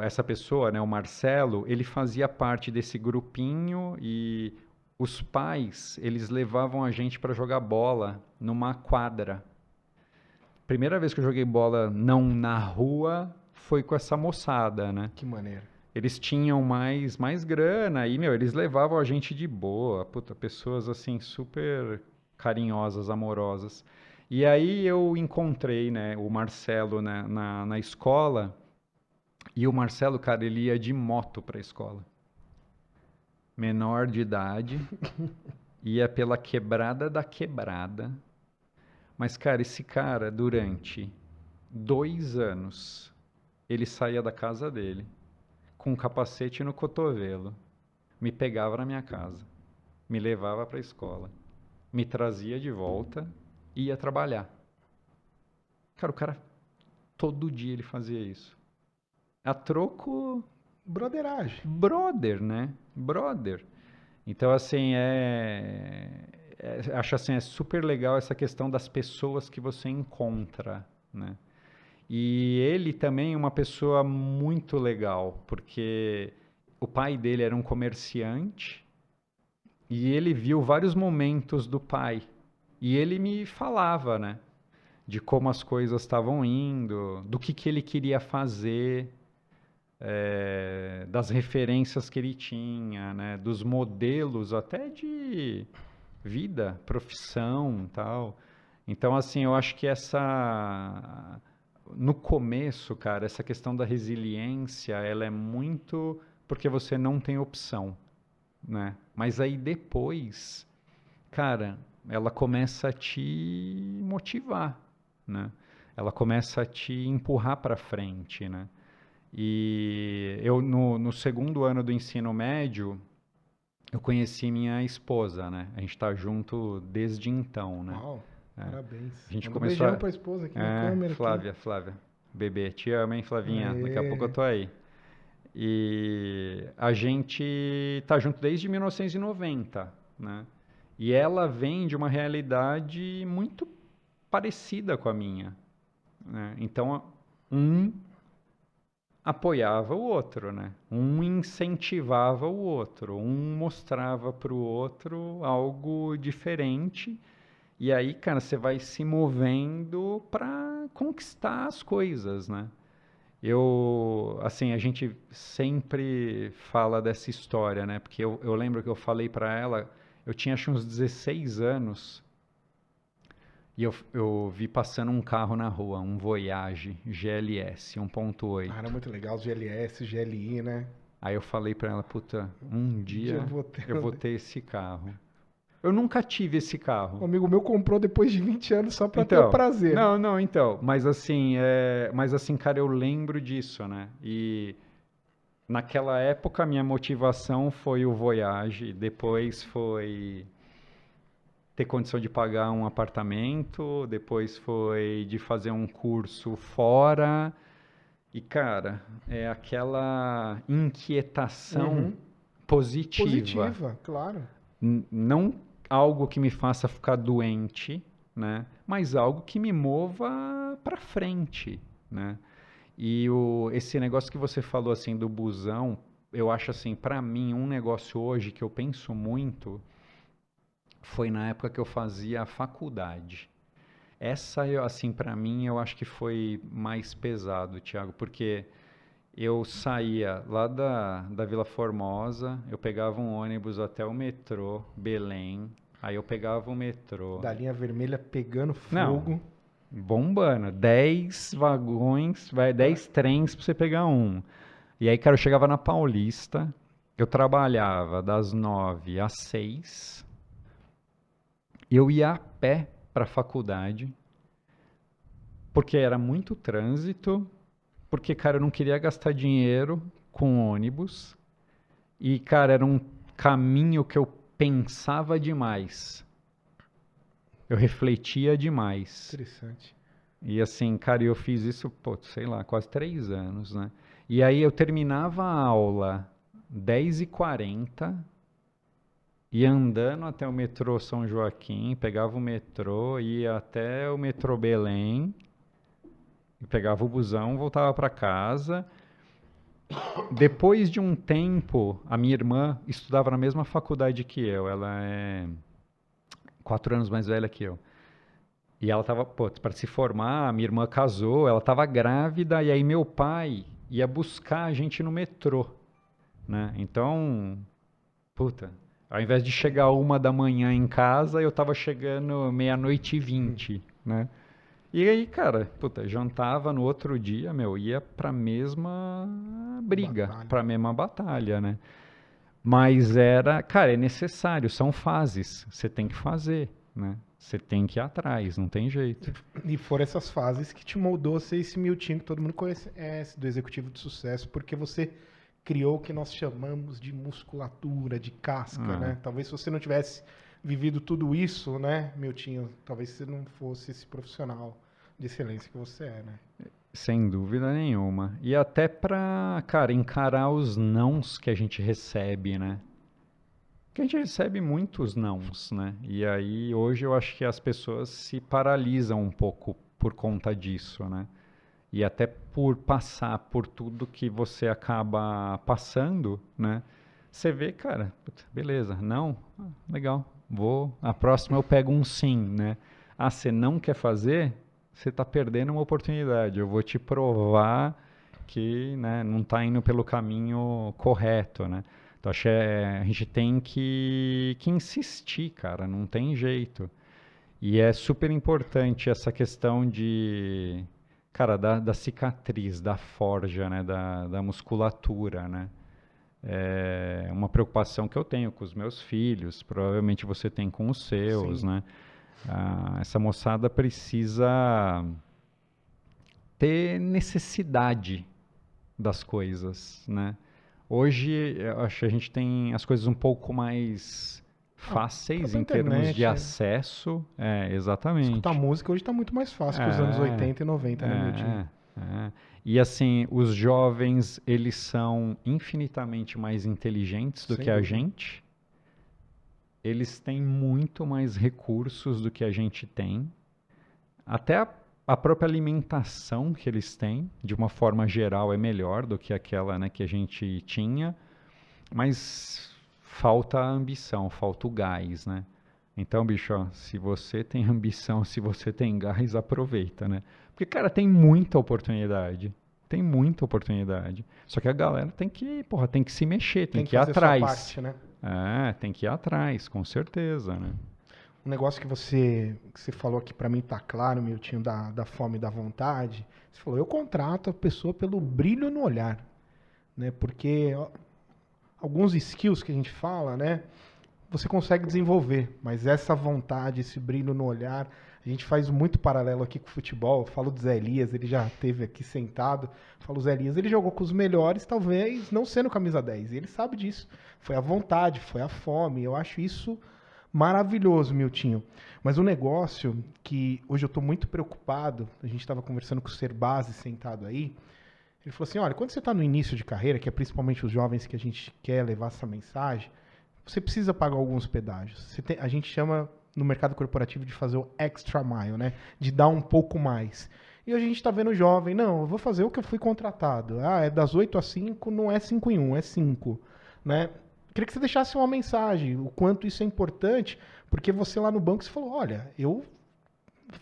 essa pessoa, né, o Marcelo, ele fazia parte desse grupinho e os pais, eles levavam a gente para jogar bola numa quadra. Primeira vez que eu joguei bola não na rua foi com essa moçada, né? Que maneiro. Eles tinham mais grana e, meu, eles levavam a gente de boa, puta, pessoas assim super carinhosas, amorosas. E aí eu encontrei, né, o Marcelo, né, na escola, e o Marcelo, cara, ele ia de moto pra escola. Menor de idade, ia pela quebrada da quebrada. Mas, cara, esse cara, durante 2 anos, ele saía da casa dele com um capacete no cotovelo, me pegava na minha casa, me levava para a escola, me trazia de volta e ia trabalhar. Cara, o cara, todo dia ele fazia isso. A troco, Broderagem. brother, né? Brother. Então, assim, acho assim, é super legal essa questão das pessoas que você encontra, né? E ele também é uma pessoa muito legal, porque o pai dele era um comerciante e ele viu vários momentos do pai. E ele me falava, né, de como as coisas estavam indo, do que ele queria fazer, das referências que ele tinha, né, dos modelos até de vida, profissão, tal. Então, assim, eu acho que no começo, cara, essa questão da resiliência, ela é muito porque você não tem opção, né? Mas aí depois, cara, ela começa a te motivar, né? Ela começa a te empurrar para frente, né? E eu, no segundo ano do ensino médio, eu conheci minha esposa, né? A gente tá junto desde então, né? Uau, parabéns. A gente Manda um começou beijão pra esposa aqui na câmera. Flávia. Bebê, te amo, hein, Flavinha? Daqui a pouco eu Aê. tô aí. E a gente tá junto desde 1990, né? E ela vem de uma realidade muito parecida com a minha, né? Então, um apoiava o outro, né? Um incentivava o outro, um mostrava para o outro algo diferente. E aí, cara, você vai se movendo para conquistar as coisas, né? Assim, a gente sempre fala dessa história, né? Porque eu lembro que eu falei para ela, eu tinha acho uns 16 anos e eu vi passando um carro na rua, um Voyage GLS 1.8. Era muito legal, os GLS, GLI, né? Aí eu falei para ela, puta, um Um dia dia eu vou ter. eu vou ter esse carro. Eu nunca tive esse Um carro. amigo meu comprou depois de 20 anos só pra ter o Então, prazer. não, então, mas assim, cara, eu lembro disso, né? E naquela época minha motivação foi o Voyage, depois foi ter condição de pagar um apartamento, depois foi de fazer um curso fora. E, cara, é aquela inquietação Uhum. positiva. Positiva, claro. Não algo que me faça ficar doente, né? Mas algo que me mova para frente, né? E esse negócio que você falou assim do busão, eu acho assim, para mim um negócio hoje que eu penso muito, foi na época que eu fazia a faculdade. Essa, assim, para mim, eu acho que foi mais pesado, Thiago, porque eu saía lá da Vila Formosa, eu pegava um ônibus até o metrô, Belém, aí eu pegava o metrô. Da linha vermelha pegando Não, fogo. bombando, 10 vagões, 10 trens para você pegar um. E aí, cara, eu chegava na Paulista, eu trabalhava das 9 às 6, eu ia a pé para a faculdade, porque era muito trânsito, porque, cara, eu não queria gastar dinheiro com ônibus, e, cara, era um caminho que eu pensava demais, eu refletia demais. Interessante. E assim, cara, eu fiz isso, pô, sei lá, quase 3 anos, né? E aí eu terminava a aula 10h40, ia andando até o metrô São Joaquim, pegava o metrô, ia até o metrô Belém, pegava o busão, voltava para casa. Depois de um tempo, a minha irmã estudava na mesma faculdade que eu, ela é 4 anos mais velha que eu. E ela tava, pô, para se formar, minha irmã casou, ela tava grávida, e aí meu pai ia buscar a gente no metrô, né? Então, puta, ao invés de chegar 1 da manhã em casa, eu tava chegando 00:20, né? E aí, cara, puta, jantava no outro dia, meu, ia pra mesma briga, Batalha. pra mesma batalha, né? Mas era, cara, é necessário, são fases, você tem que fazer, né? Você tem que ir atrás, não tem jeito. E foram essas fases que te moldou a ser esse Miltinho que todo mundo conhece do executivo de sucesso, porque você criou o que nós chamamos de musculatura, de casca, né? Talvez se você não tivesse vivido tudo isso, né, Miltinho, talvez você não fosse esse profissional de excelência que você é, né? Sem dúvida nenhuma. E até pra, cara, encarar os nãos que a gente recebe, né? Porque a gente recebe muitos nãos, né? E aí, hoje eu acho que as pessoas se paralisam um pouco por conta disso, né? E até por passar por tudo que você acaba passando, né? Você vê, cara, puta, beleza, não, legal, vou, a próxima eu pego um sim, né? Ah, você não quer fazer? Você está perdendo uma oportunidade. Eu vou te provar que, né, não está indo pelo caminho correto, né? Então, acho que a gente tem que insistir, cara, não tem jeito. E é super importante essa questão de, cara, da cicatriz, da forja, né, da musculatura, né? É uma preocupação que eu tenho com os meus filhos, provavelmente você tem com os seus, Sim. né? Essa moçada precisa ter necessidade das coisas, né? Hoje, eu acho que a gente tem as coisas um pouco mais fáceis própria em termos de internet, acesso. escutar Exatamente. música hoje está muito mais fácil que os anos 80 e 90, né, Miltinho? É. E assim, os jovens, eles são infinitamente mais inteligentes do Sem que a dúvida. gente. Eles têm muito mais recursos do que a gente tem. Até a própria alimentação que eles têm, de uma forma geral, é melhor do que aquela, né, que a gente tinha, mas falta a ambição, falta o gás, né? Então, bicho, ó, se você tem ambição, se você tem gás, aproveita, né? Porque, cara, tem muita oportunidade. Tem muita oportunidade. Só que a galera tem que, porra, tem que se mexer, tem Tem que que ir fazer a sua atrás. parte, né? Tem que ir atrás, com certeza, né? Um negócio que você falou aqui pra mim tá claro, Miltinho, da fome e da vontade. Você falou, eu contrato a pessoa pelo brilho no olhar, né? Porque alguns skills que a gente fala, né? Você consegue desenvolver, mas essa vontade, esse brilho no olhar, a gente faz muito paralelo aqui com o futebol. Eu falo do Zé Elias, ele já esteve aqui sentado. Eu falo, o Zé Elias, ele jogou com os melhores, talvez não sendo camisa 10. E ele sabe disso. Foi a vontade, foi a fome. Eu acho isso maravilhoso, Miltinho. Mas um negócio que hoje eu estou muito preocupado, a gente estava conversando com o Serbasi sentado aí, ele falou assim, olha, quando você está no início de carreira, que é principalmente os jovens que a gente quer levar essa mensagem, você precisa pagar alguns pedágios. A gente chama no mercado corporativo de fazer o extra mile, né? De dar um pouco mais. E hoje a gente está vendo o jovem, não, eu vou fazer o que eu fui contratado. É das 8 às 5, não é 5 em 1, é 5. Né? Queria que você deixasse uma mensagem, o quanto isso é importante, Porque você lá no banco, você falou, olha, eu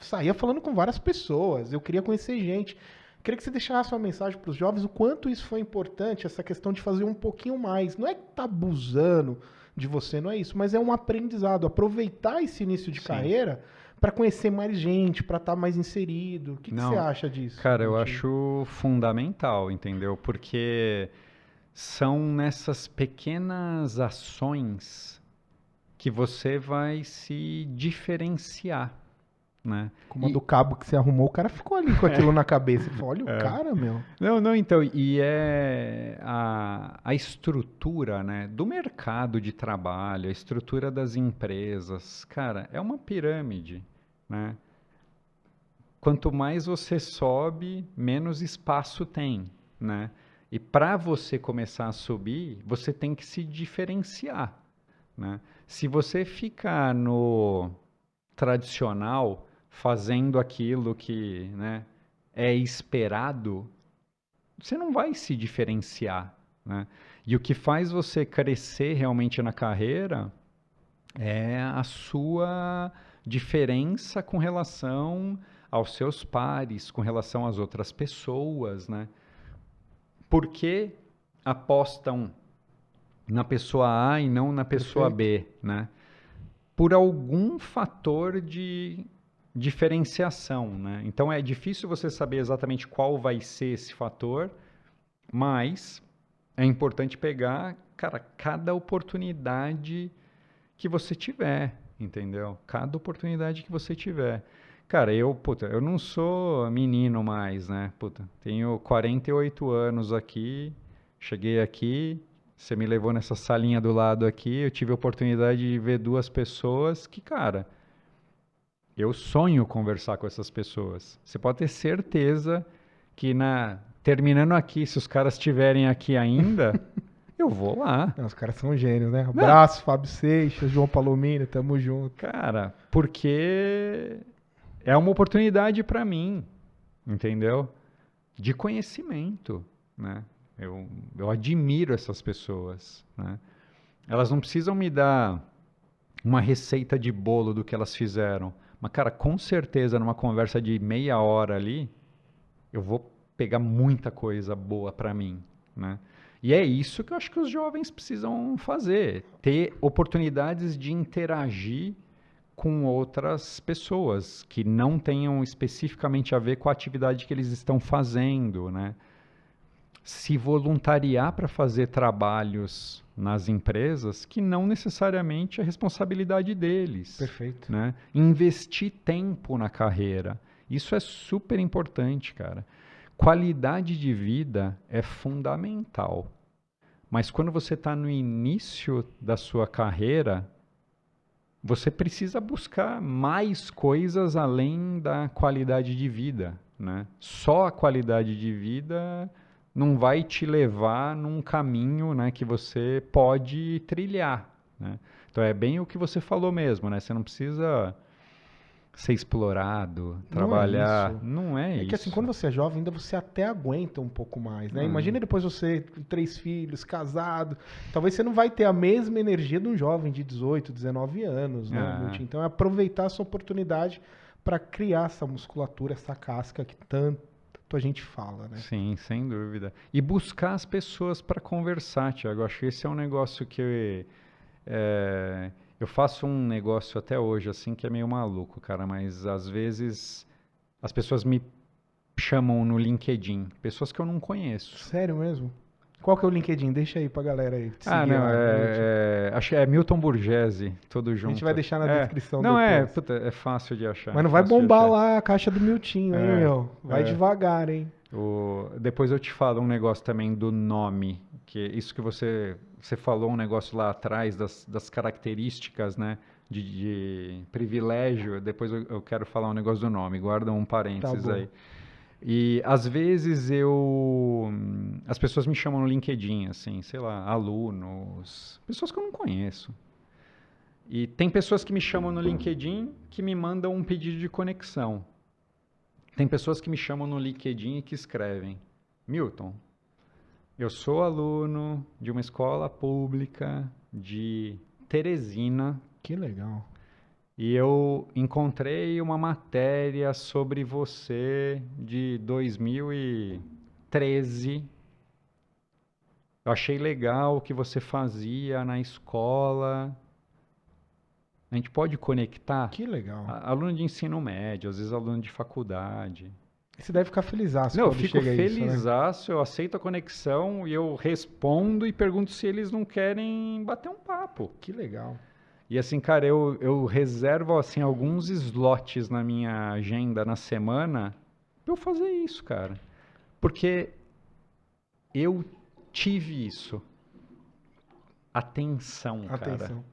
saía falando com várias pessoas, eu queria conhecer gente. Queria que você deixasse uma mensagem para os jovens o quanto isso foi importante, essa questão de fazer um pouquinho mais. Não é que tá abusando de você, não é isso, mas é um aprendizado. Aproveitar esse início de Sim. carreira para conhecer mais gente, para estar mais inserido. O que você Não, acha disso? cara, eu Montinho? acho fundamental, entendeu? Porque são nessas pequenas ações que você vai se diferenciar, né? Como a do cabo que você arrumou, o cara ficou ali com aquilo na cabeça. Ele falou, olha o cara, meu. Não, então, e é a estrutura, né, do mercado de trabalho, a estrutura das empresas, cara, é uma pirâmide, né? Quanto mais você sobe, menos espaço tem, né? E para você começar a subir, você tem que se diferenciar, né? Se você ficar no tradicional, fazendo aquilo que, né, é esperado, você não vai se diferenciar, né? E o que faz você crescer realmente na carreira é a sua diferença com relação aos seus pares, com relação às outras pessoas, né? Por que apostam na pessoa A e não na pessoa Perfeito. B, né? Por algum fator de diferenciação, né? Então é difícil você saber exatamente qual vai ser esse fator, mas é importante pegar, cara, cada oportunidade que você tiver, entendeu? Cada oportunidade que você tiver. Cara, eu não sou menino mais, né? Puta, tenho 48 anos aqui, cheguei aqui, você me levou nessa salinha do lado aqui, eu tive a oportunidade de ver duas pessoas que, cara, eu sonho conversar com essas pessoas. Você pode ter certeza que terminando aqui, se os caras estiverem aqui ainda, eu vou lá. Não, os caras são gênios, né? Não, Abraço, Fábio Seixas, João Palomino, tamo junto. cara, porque é uma oportunidade para mim, entendeu? De conhecimento, né? Eu admiro essas pessoas, né? Elas não precisam me dar uma receita de bolo do que elas fizeram, mas, cara, com certeza numa conversa de meia hora ali, eu vou pegar muita coisa boa para mim, né? E é isso que eu acho que os jovens precisam fazer, ter oportunidades de interagir com outras pessoas que não tenham especificamente a ver com a atividade que eles estão fazendo, né? Se voluntariar para fazer trabalhos nas empresas que não necessariamente é responsabilidade deles, Perfeito. né? Investir tempo na carreira. Isso é super importante, cara. Qualidade de vida é fundamental. Mas quando você está no início da sua carreira, você precisa buscar mais coisas além da qualidade de vida, né? Só a qualidade de vida não vai te levar num caminho, né, que você pode trilhar, né? Então é bem o que você falou mesmo, né? Você não precisa ser explorado, Não é trabalhar. isso. Não é É que assim, isso. quando você é jovem, ainda você até aguenta um pouco mais, né? Hum, Imagina depois você com 3 filhos, casado. Talvez você não vai ter a mesma energia de um jovem de 18, 19 anos, né, é. Multi? Então é aproveitar essa oportunidade para criar essa musculatura, essa casca que tanto a gente fala, né? Sim, sem dúvida. E buscar as pessoas para conversar, Thiago. Acho que esse é um negócio que eu faço um negócio até hoje, assim, que é meio maluco, cara, mas às vezes as pessoas me chamam no LinkedIn, pessoas que eu não conheço. Sério mesmo? Qual que é o LinkedIn? Deixa aí pra galera aí te Ah, seguir não, lá, Multi. acho que é Milton Burgesi, tudo A gente vai junto. deixar na descrição Não, depois. puta, é fácil de achar, Mas é não vai fácil de bombar achar. lá a caixa do Miltinho, hein, É, meu? Vai é. devagar, hein? Depois eu te falo um negócio também do nome, que isso que você falou um negócio lá atrás das características, né, de privilégio. Depois eu quero falar um negócio do nome. Guarda um Tá parênteses bom. aí. E às vezes as pessoas me chamam no LinkedIn, assim, sei lá, alunos, pessoas que eu não conheço. E tem pessoas que me chamam no LinkedIn que me mandam um pedido de conexão. Tem pessoas que me chamam no LinkedIn e que escrevem: Milton, eu sou aluno de uma escola pública de Teresina. Que legal. e eu encontrei uma matéria sobre você de 2013. Eu achei legal o que você fazia na escola. A gente pode conectar Que legal. aluno de ensino médio, às vezes aluno de faculdade. E você deve ficar felizaço Não, eu quando fico chega isso, né? felizaço, eu aceito a conexão e eu respondo e pergunto se eles não querem bater um papo. Que legal. E assim, cara, eu reservo assim alguns slots na minha agenda na semana pra eu fazer isso, cara. Porque eu tive isso. Atenção, cara. Atenção.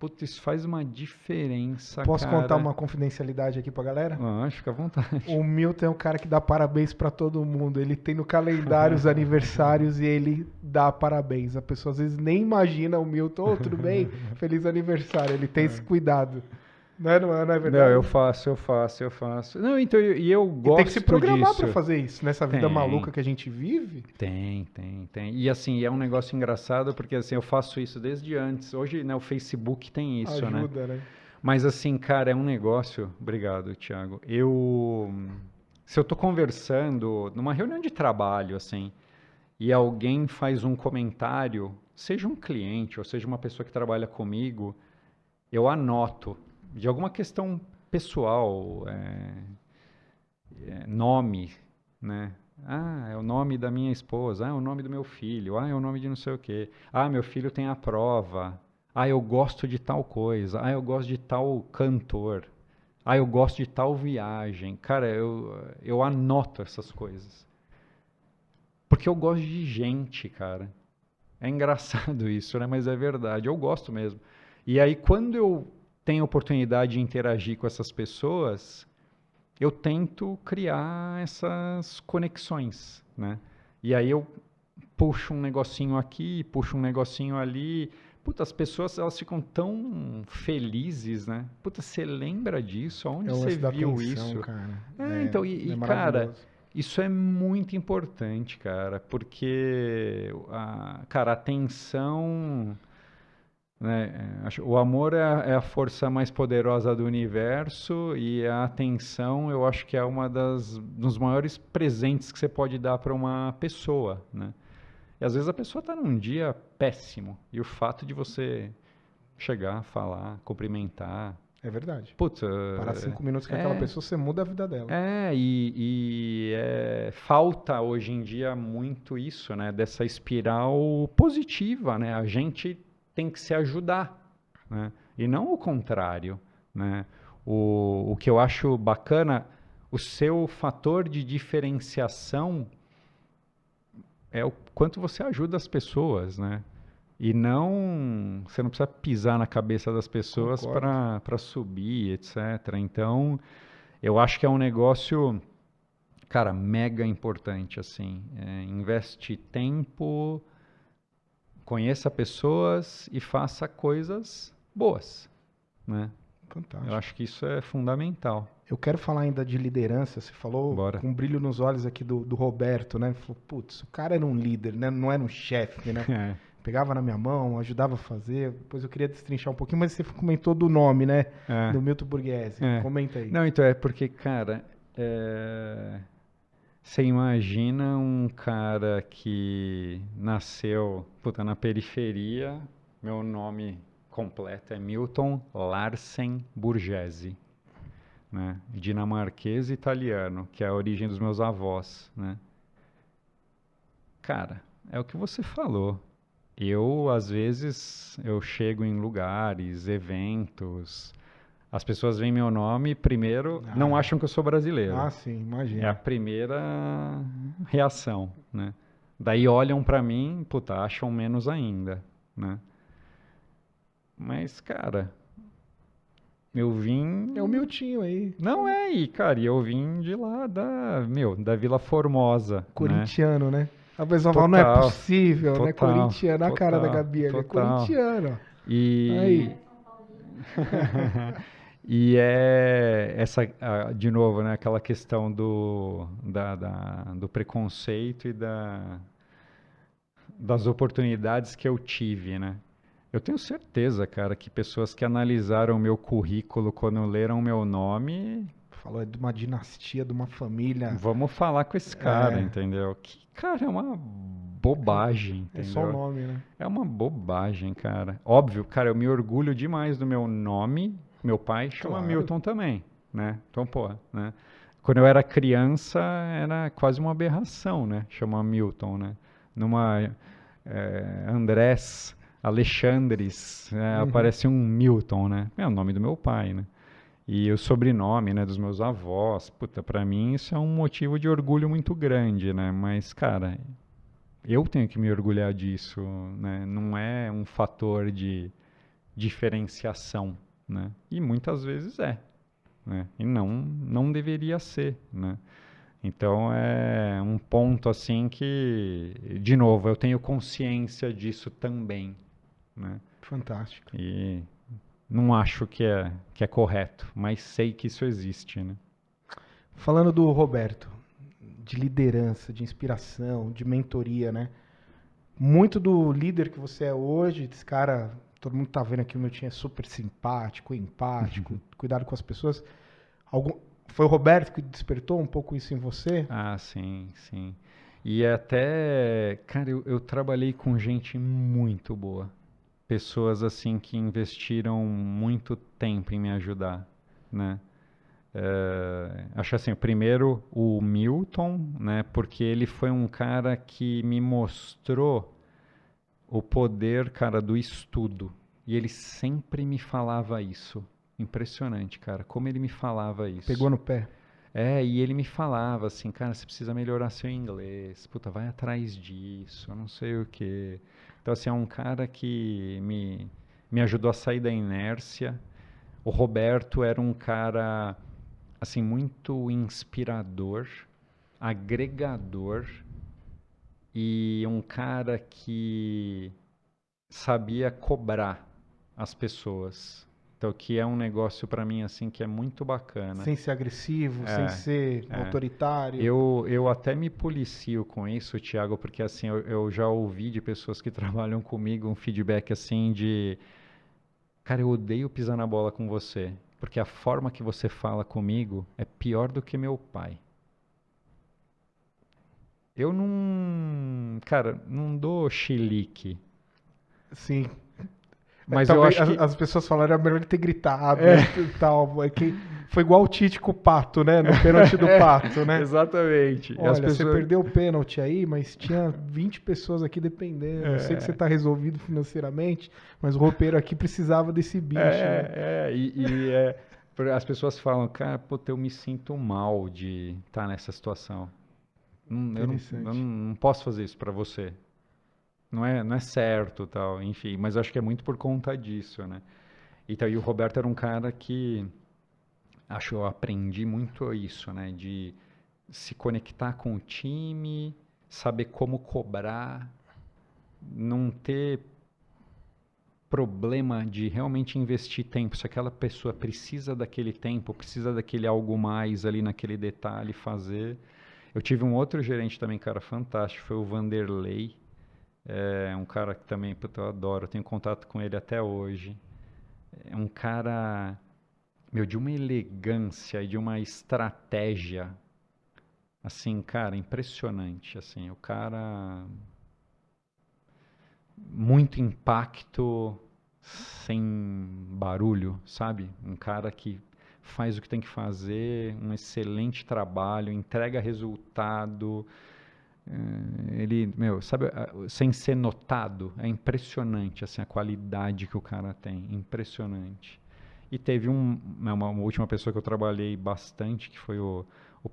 Putz, isso faz uma diferença, Posso cara. contar uma confidencialidade aqui pra galera? Ah, fica à vontade. O Milton é um cara que dá parabéns pra todo mundo. Ele tem no calendário os aniversários e ele dá parabéns. A pessoa às vezes nem imagina o Milton, ô, tudo bem? Feliz aniversário. Ele tem esse cuidado. Não é verdade? Não, eu faço. Não, então, e eu E gosto tem que se programar disso. pra fazer isso. Nessa vida Tem. maluca que a gente vive. Tem. E assim, é um negócio engraçado porque assim, eu faço isso desde antes. Hoje, né, o Facebook tem isso, né? Ajuda, né? Mas assim, cara, é um negócio. Obrigado, Thiago. Se eu tô conversando numa reunião de trabalho, assim, e alguém faz um comentário, seja um cliente ou seja uma pessoa que trabalha comigo, eu anoto de alguma questão pessoal, nome, né? Ah, é o nome da minha esposa. Ah, é o nome do meu filho. Ah, é o nome de não sei o quê. Ah, meu filho tem a prova. Ah, eu gosto de tal coisa. Ah, eu gosto de tal cantor. Ah, eu gosto de tal viagem. Cara, eu anoto essas coisas. Porque eu gosto de gente, cara. É engraçado isso, né? Mas é verdade. Eu gosto mesmo. E aí, quando eu tenho a oportunidade de interagir com essas pessoas, eu tento criar essas conexões, né? E aí eu puxo um negocinho aqui, puxo um negocinho ali. Puta, as pessoas elas ficam tão felizes, né? Puta, você lembra disso? É Aonde o você lance da viu atenção, isso? cara. Então, É cara, maravilhoso. isso é muito importante, cara, porque, cara, a atenção, né? O amor é a força mais poderosa do universo e a atenção eu acho que é uma dos maiores presentes que você pode dar para uma pessoa, né? E às vezes a pessoa está num dia péssimo e o fato de você chegar, falar, cumprimentar, É verdade. putz, Parar 5 minutos com aquela pessoa, você muda a vida dela. falta hoje em dia muito isso, né? Dessa espiral positiva, né? A gente tem que se ajudar, né? E não o contrário, né? O que eu acho bacana, o seu fator de diferenciação é o quanto você ajuda as pessoas, né? E não, você não precisa pisar na cabeça das pessoas Concordo. para subir, etc. Então, eu acho que é um negócio, cara, mega importante, assim. Investe tempo, conheça pessoas e faça coisas boas, né? Eu Fantástico. acho que isso é fundamental. Eu quero falar ainda de liderança. Você falou Bora. com um brilho nos olhos aqui do Roberto, né? Falou, putz, o cara era um líder, né? Não era um chefe, né? Pegava na minha mão, ajudava a fazer. Depois eu queria destrinchar um pouquinho, mas você comentou do nome, né? Do Milton Borghese. Comenta aí. Não, então é porque, cara, você imagina um cara que nasceu, puta, na periferia, meu nome completo é Milton Larsen Borghese, né? Dinamarquês e italiano, que é a origem dos meus avós, né? Cara, é o que você falou. Às vezes, eu chego em lugares, eventos, as pessoas veem meu nome, primeiro, não acham que eu sou brasileiro. Ah, sim, imagina. É a primeira reação, né? Daí olham pra mim, puta, acham menos ainda, né? Mas, cara, eu vim... É o Miltinho aí. Não é aí, cara, e eu vim de lá da Vila Formosa, né? Corintiano, né? A pessoa fala, não é Total, possível, né? total, Corintiano, a cara da total, Gabi ali. É total. corintiano, ó. E... Aí. E de novo, né, aquela questão do preconceito e das oportunidades que eu tive, né? Eu tenho certeza, cara, que pessoas que analisaram o meu currículo quando leram meu nome, Falou, é de uma dinastia, de uma família. vamos falar com esse cara, É, entendeu? Que, cara, é uma bobagem, é só o entendeu? nome, né? É uma bobagem, cara. Óbvio, cara, eu me orgulho demais do meu nome. Meu pai chama Claro. Milton também, né? Então, pô, né? Quando eu era criança, era quase uma aberração, né? Chamar Milton, né? Numa Andrés, Alexandres, Uhum. aparece um Milton, né? É o nome do meu pai, né? E o sobrenome, né, dos meus avós. Puta, pra mim isso é um motivo de orgulho muito grande, né? Mas, cara, eu tenho que me orgulhar disso, né? Não é um fator de diferenciação, né? E muitas vezes é, né? E não deveria ser, né? Então é um ponto assim que, de novo, eu tenho consciência disso também, né? Fantástico. E não acho que é correto, mas sei que isso existe, né? Falando do Roberto, de liderança, de inspiração, de mentoria, né? Muito do líder que você é hoje, esse cara, todo mundo tá vendo aqui, o meu time é super simpático, empático, cuidado com as pessoas. Algum, foi o Roberto que despertou um pouco isso em você? Ah, sim, sim. E até, cara, eu trabalhei com gente muito boa. Pessoas assim que investiram muito tempo em me ajudar, né? Acho assim, primeiro o Milton, né? Porque ele foi um cara que me mostrou o poder, cara, do estudo. E ele sempre me falava isso. Impressionante, cara, como ele me falava Pegou isso. no pé. E ele me falava assim, cara, você precisa melhorar seu inglês, puta, vai atrás disso, eu não sei o quê. Então, assim, é um cara que me ajudou a sair da inércia. O Roberto era um cara, assim, muito inspirador, agregador e um cara que sabia cobrar as pessoas. Então, que é um negócio para mim, assim, que é muito bacana. Sem ser agressivo, sem É, ser é. autoritário. Eu até me policio com isso, Thiago, porque assim, eu já ouvi de pessoas que trabalham comigo um feedback assim de, cara, eu odeio pisar na bola com você, porque a forma que você fala comigo é pior do que meu pai. Eu não, cara, não dou chilique, Sim. É, mas eu talvez acho que as pessoas falaram, era melhor ele ter gritado e tal. É que foi igual o Tite com o Pato, né? No pênalti do Pato, né? exatamente. E as Olha, você pessoas perdeu o pênalti aí, mas tinha 20 pessoas aqui dependendo. Eu sei que você está resolvido financeiramente, mas o roupeiro aqui precisava desse bicho, né? as pessoas falam, cara, puta, eu me sinto mal de estar nessa situação. Eu Interessante. não posso fazer isso pra você. Não é certo, tal, enfim, mas acho que é muito por conta disso, né? Então, e o Roberto era um cara que acho que eu aprendi muito isso, né? De se conectar com o time, saber como cobrar, não ter problema de realmente investir tempo. Se aquela pessoa precisa daquele tempo, precisa daquele algo mais ali naquele detalhe fazer. Eu tive um outro gerente também, cara, fantástico, foi o Vanderlei. É um cara que também, puta, eu adoro, eu tenho contato com ele até hoje. É um cara, meu, de uma elegância e de uma estratégia, assim, cara, impressionante, assim, o cara muito impacto sem barulho, sabe? Um cara que faz o que tem que fazer, um excelente trabalho, entrega resultado. Ele, meu, sabe, sem ser notado, é impressionante assim a qualidade que o cara tem, impressionante. E teve uma última pessoa que eu trabalhei bastante, que foi o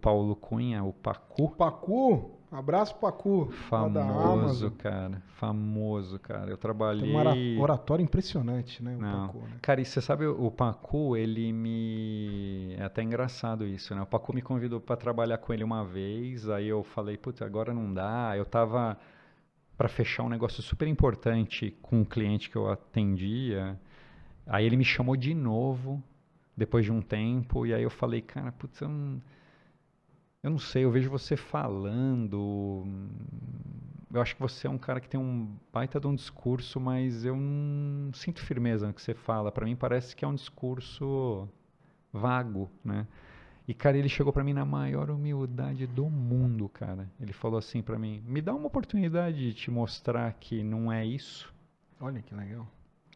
Paulo Cunha, o O Pacu. Pacu, abraço Pacu, lá da Famoso, Amazon. cara. Famoso, cara. Eu Tem um trabalhei. oratório impressionante, né? O Não. Pacu, né? Cara, e você sabe, o Pacu, ele me. É até engraçado isso, né? O Pacu me convidou para trabalhar com ele uma vez, aí eu falei, putz, agora não dá. Eu tava para fechar um negócio super importante com um cliente que eu atendia. Aí ele me chamou de novo, depois de um tempo, e aí eu falei, cara, putz, eu não sei, eu vejo você falando, eu acho que você é um cara que tem um baita de um discurso, mas eu não sinto firmeza no que você fala. Para mim parece que é um discurso vago, né? E, cara, ele chegou pra mim na maior humildade do mundo, cara. Ele falou assim pra mim: me dá uma oportunidade de te mostrar que não é isso. Olha que legal.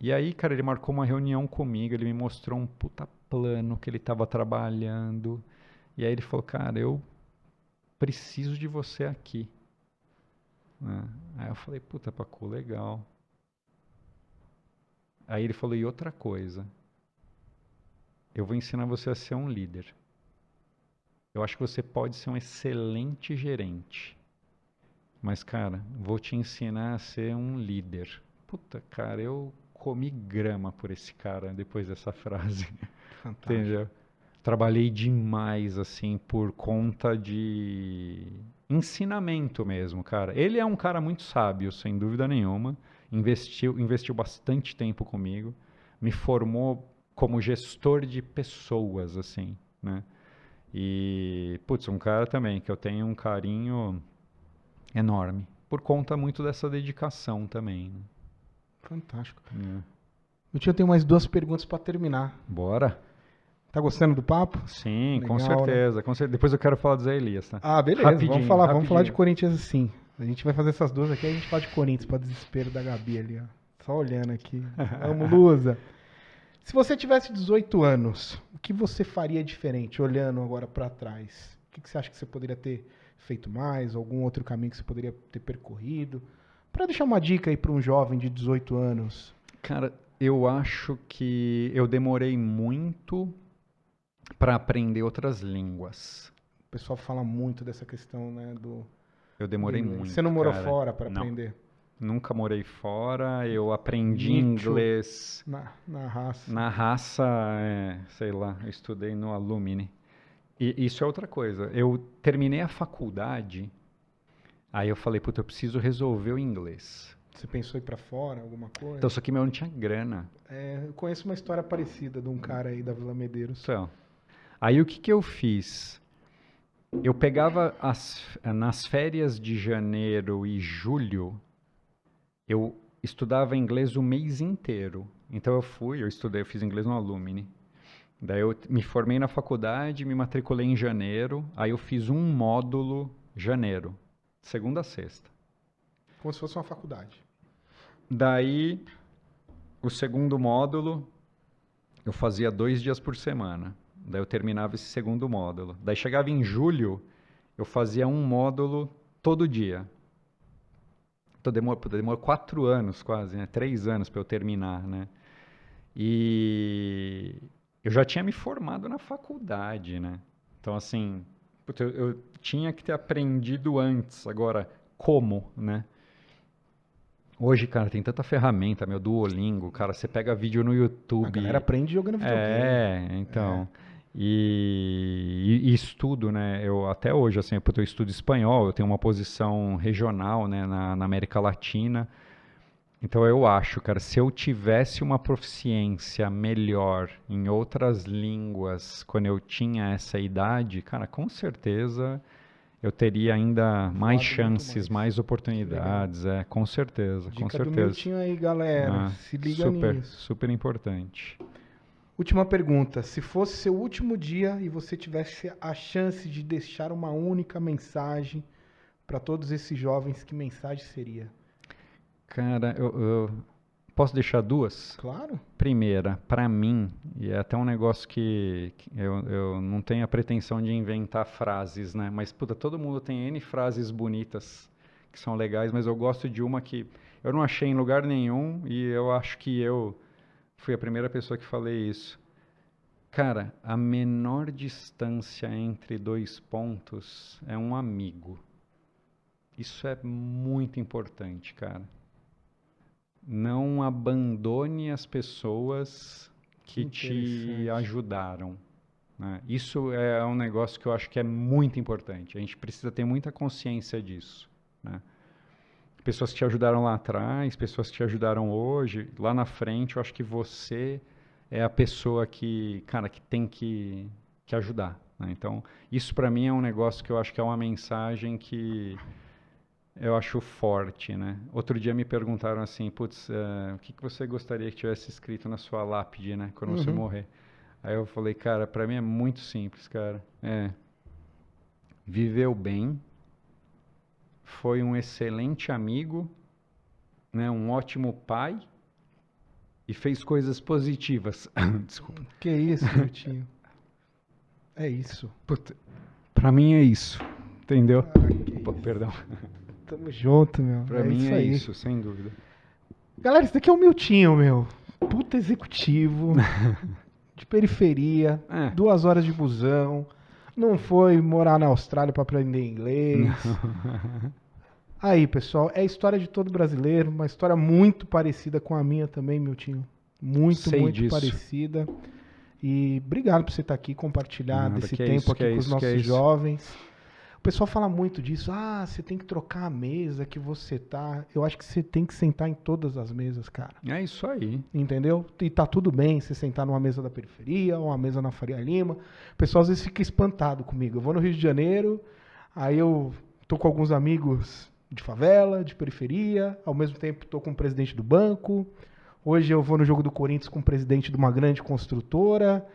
E aí, cara, ele marcou uma reunião comigo, ele me mostrou um puta plano que ele tava trabalhando. E aí ele falou: cara, eu preciso de você aqui, né? Aí eu falei: puta, Pacu, legal. Aí ele falou: e outra coisa, eu vou ensinar você a ser um líder. Eu acho que você pode ser um excelente gerente. Mas, cara, vou te ensinar a ser um líder. Puta, cara, eu comi grama por esse cara depois dessa frase. Fantástico. Entendeu? Trabalhei demais, assim, por conta de ensinamento mesmo, cara. Ele é um cara muito sábio, sem dúvida nenhuma. Investiu bastante tempo comigo. Me formou como gestor de pessoas, assim, né? E, putz, um cara também que eu tenho um carinho enorme. Por conta muito dessa dedicação também, Fantástico. né? Eu tenho mais duas perguntas para terminar. Bora? Tá gostando do papo? Sim, com Legal, né? certeza, com certeza. Depois eu quero falar do Zé Elias, tá? Ah, beleza. Rapidinho, Vamos falar de rapidinho. Corinthians sim. A gente vai fazer essas duas aqui, a gente fala de Corinthians, para desespero da Gabi ali, ó. Só olhando aqui. Vamos, Lusa. Se você tivesse 18 anos, o que você faria diferente, olhando agora para trás? O que você acha que você poderia ter feito mais? Algum outro caminho que você poderia ter percorrido? Para deixar uma dica aí para um jovem de 18 anos. Cara, eu acho que eu demorei muito para aprender outras línguas. O pessoal fala muito dessa questão, né, Eu do demorei inglês. Você muito, não morou cara. fora para Não, aprender? nunca morei fora. Eu aprendi Nicho inglês na raça. na raça, sei lá, eu estudei no Alumni. E isso é outra coisa. Eu terminei a faculdade, aí eu falei, puta, eu preciso resolver o inglês. Você pensou em ir para fora, alguma coisa? Então, só que meu não tinha grana. Eu conheço uma história parecida de um cara aí da Vila Medeiros. Então, aí o que que eu fiz? Eu pegava nas férias de janeiro e julho, eu estudava inglês o mês inteiro. Então eu estudei, eu fiz inglês no Alumni. Daí eu me formei na faculdade, me matriculei em janeiro, aí eu fiz um módulo janeiro, segunda a sexta. Como se fosse uma faculdade. Daí, o segundo módulo, eu fazia 2 dias por semana. Daí eu terminava esse segundo módulo. Daí chegava em julho, eu fazia um módulo todo dia. Então demorou 4 anos quase, né? 3 anos para eu terminar, né? E eu já tinha me formado na faculdade, né? Então, assim, puta, eu tinha que ter aprendido antes. Agora, como, né? Hoje, cara, tem tanta ferramenta, meu Duolingo, cara, você pega vídeo no A galera YouTube. aprende jogando videogame. Então. E estudo, né? Eu até hoje, assim, eu estudo espanhol, eu tenho uma posição regional, né, na América Latina. Então eu acho, cara, se eu tivesse uma proficiência melhor em outras línguas quando eu tinha essa idade, cara, com certeza eu teria ainda mais Voado muito chances, mais. mais Que legal. oportunidades, com certeza, com Dica do certeza. Miltinho aí, galera. Se liga Super, nisso. super importante. Última pergunta. Se fosse seu último dia e você tivesse a chance de deixar uma única mensagem para todos esses jovens, que mensagem seria? Cara, eu posso deixar duas? Claro. Primeira, para mim, e é até um negócio que eu não tenho a pretensão de inventar frases, né? Mas, puta, todo mundo tem N frases bonitas que são legais, mas eu gosto de uma que eu não achei em lugar nenhum e eu acho que eu fui a primeira pessoa que falei isso. Cara, a menor distância entre dois pontos é um amigo. Isso é muito importante, cara. Não abandone as pessoas que te Interessante. ajudaram, né? Isso é um negócio que eu acho que é muito importante. A gente precisa ter muita consciência disso, né? Pessoas que te ajudaram lá atrás, pessoas que te ajudaram hoje, lá na frente, eu acho que você é a pessoa que, cara, que tem que ajudar, né? Então, isso para mim é um negócio que eu acho que é uma mensagem que eu acho forte, né? Outro dia me perguntaram assim, putz, o que que você gostaria que tivesse escrito na sua lápide, né? Quando você Uhum. morrer. Aí eu falei, cara, pra mim é muito simples, cara. Viveu bem, foi um excelente amigo, né? Um ótimo pai e fez coisas positivas. Desculpa. Que isso, Miltinho. É isso. Puta, pra mim é isso, entendeu? Ah, que Opa, isso. perdão. Tamo junto, meu. Pra É mim isso é aí. isso, sem dúvida. Galera, esse daqui é o Miltinho, meu. Puta executivo, de periferia, É. 2 horas de busão. Não foi morar na Austrália pra aprender inglês. Aí, pessoal, é a história de todo brasileiro, uma história muito parecida com a minha também, Miltinho. Muito, Sei muito disso. parecida. E obrigado por você estar aqui, compartilhar Nada, desse que é tempo isso, aqui que é com os isso, que é nossos isso. jovens. O pessoal fala muito disso. Ah, você tem que trocar a mesa que você tá. Eu acho que você tem que sentar em todas as mesas, cara. É isso aí. Entendeu? E tá tudo bem você sentar numa mesa da periferia ou uma mesa na Faria Lima. O pessoal às vezes fica espantado comigo. Eu vou no Rio de Janeiro, aí eu tô com alguns amigos de favela, de periferia, ao mesmo tempo tô com o presidente do banco. Hoje eu vou no jogo do Corinthians com o presidente de uma grande construtora.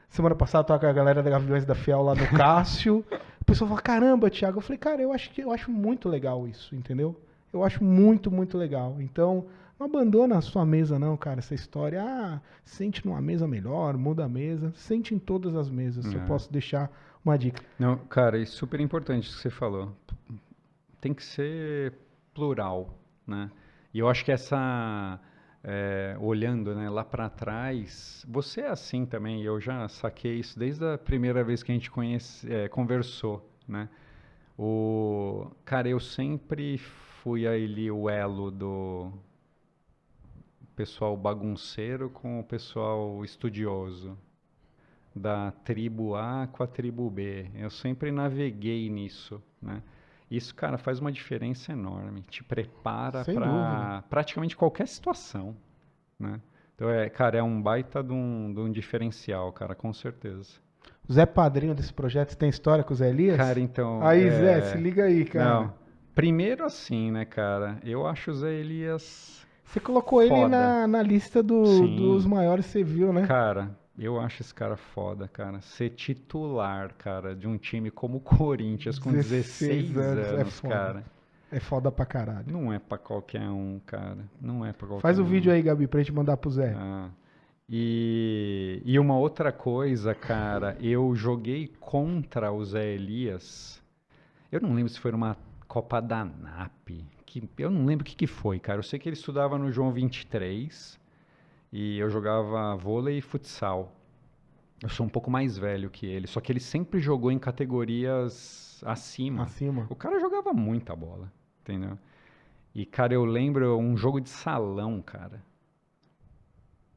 Semana passada eu tava com a galera da Gaviões da Fiel lá no Cássio. O pessoal fala, caramba, Thiago. Eu falei, cara, eu acho muito legal isso, entendeu? Eu acho muito, muito legal. Então, não abandona a sua mesa, não, cara, essa história. Ah, sente numa mesa melhor, muda a mesa. Sente em todas as mesas. Se eu É. posso deixar uma dica. Não, cara, é super importante isso que você falou. Tem que ser plural, né? E eu acho que olhando, né, lá para trás, você é assim também. Eu já saquei isso desde a primeira vez que a gente conversou, né? Cara, eu sempre fui ali o elo do pessoal bagunceiro com o pessoal estudioso, da tribo A com a tribo B. Eu sempre naveguei nisso, né? Isso, cara, faz uma diferença enorme. Te prepara Sem dúvida. para praticamente qualquer situação, né? Então, cara, é um baita de um diferencial, cara, com certeza. O Zé Padrinho desse projeto, você tem história com o Zé Elias? Cara, então, Aí, Zé, se liga aí, cara. não, primeiro assim, né, cara, eu acho o Zé Elias Você colocou ele foda. na lista dos Sim, maiores, você viu, né? cara, eu acho esse cara foda, cara. Ser titular, cara, de um time como o Corinthians com 16 anos, é anos, foda. cara, É foda pra caralho. não é pra qualquer um, cara. Não é pra Faz qualquer o vídeo um. aí, Gabi, pra gente mandar pro Zé. Ah. E uma outra coisa, cara, eu joguei contra o Zé Elias. Eu não lembro se foi numa Copa da NAP. Eu não lembro o que foi, cara. Eu sei que ele estudava no João 23 e eu jogava vôlei e futsal. Eu sou um pouco mais velho que ele, só que ele sempre jogou em categorias acima. Acima. O cara jogava muita bola, entendeu? E, cara, eu lembro um jogo de salão, cara.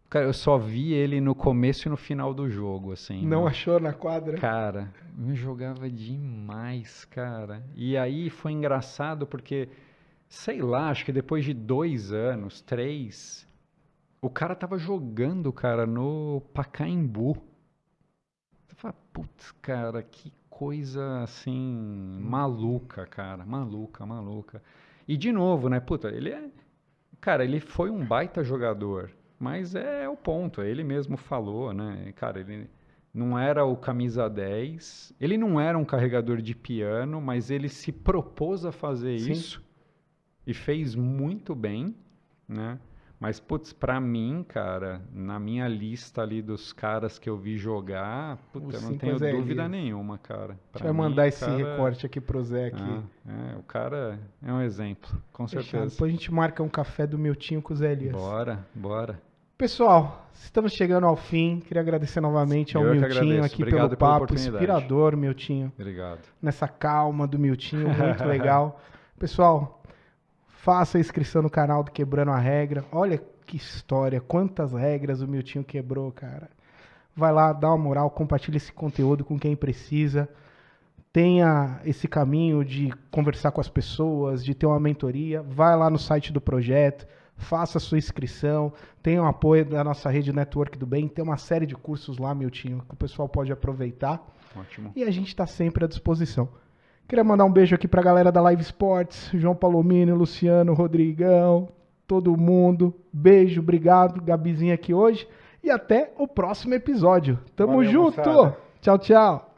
Cara, eu só vi ele no começo e no final do jogo, assim, Não meu. achou na quadra? Cara, eu jogava demais, cara. E aí foi engraçado porque, sei lá, acho que depois de 2 anos, 3, o cara tava jogando, cara, no Pacaembu. Você fala, putz, cara, que coisa assim, maluca, cara. Maluca, maluca. E de novo, né, puta, cara, ele foi um baita jogador, mas é o ponto, ele mesmo falou, né, cara, ele não era o camisa 10, ele não era um carregador de piano, mas ele se propôs a fazer Sim. isso e fez muito bem, né? Mas, putz, pra mim, cara, na minha lista ali dos caras que eu vi jogar, puta, eu não 5 tenho Zé dúvida Elias. nenhuma, cara. A gente Pra vai mim, mandar o esse cara... recorte aqui pro Zé aqui. o cara é um exemplo, com Fechado. certeza. Depois a gente marca um café do Miltinho com o Zé Elias. Bora, bora. Pessoal, estamos chegando ao fim. Queria agradecer novamente ao Eu que Miltinho agradeço. aqui Obrigado pelo pela papo oportunidade. inspirador, Miltinho. Obrigado. Nessa calma do Miltinho, muito legal. Pessoal, faça a inscrição no canal do Quebrando a Regra. Olha que história, quantas regras o Miltinho quebrou, cara. Vai lá, dá uma moral, compartilha esse conteúdo com quem precisa. Tenha esse caminho de conversar com as pessoas, de ter uma mentoria. Vai lá no site do projeto, faça a sua inscrição. Tenha o apoio da nossa rede Network do Bem. Tem uma série de cursos lá, Miltinho, que o pessoal pode aproveitar. Ótimo. E a gente está sempre à disposição. Queria mandar um beijo aqui pra galera da Live Sports, João Palomino, Luciano, Rodrigão, todo mundo. Beijo, obrigado, Gabizinha aqui hoje. E até o próximo episódio. Tamo Valeu, junto. moçada. Tchau, tchau.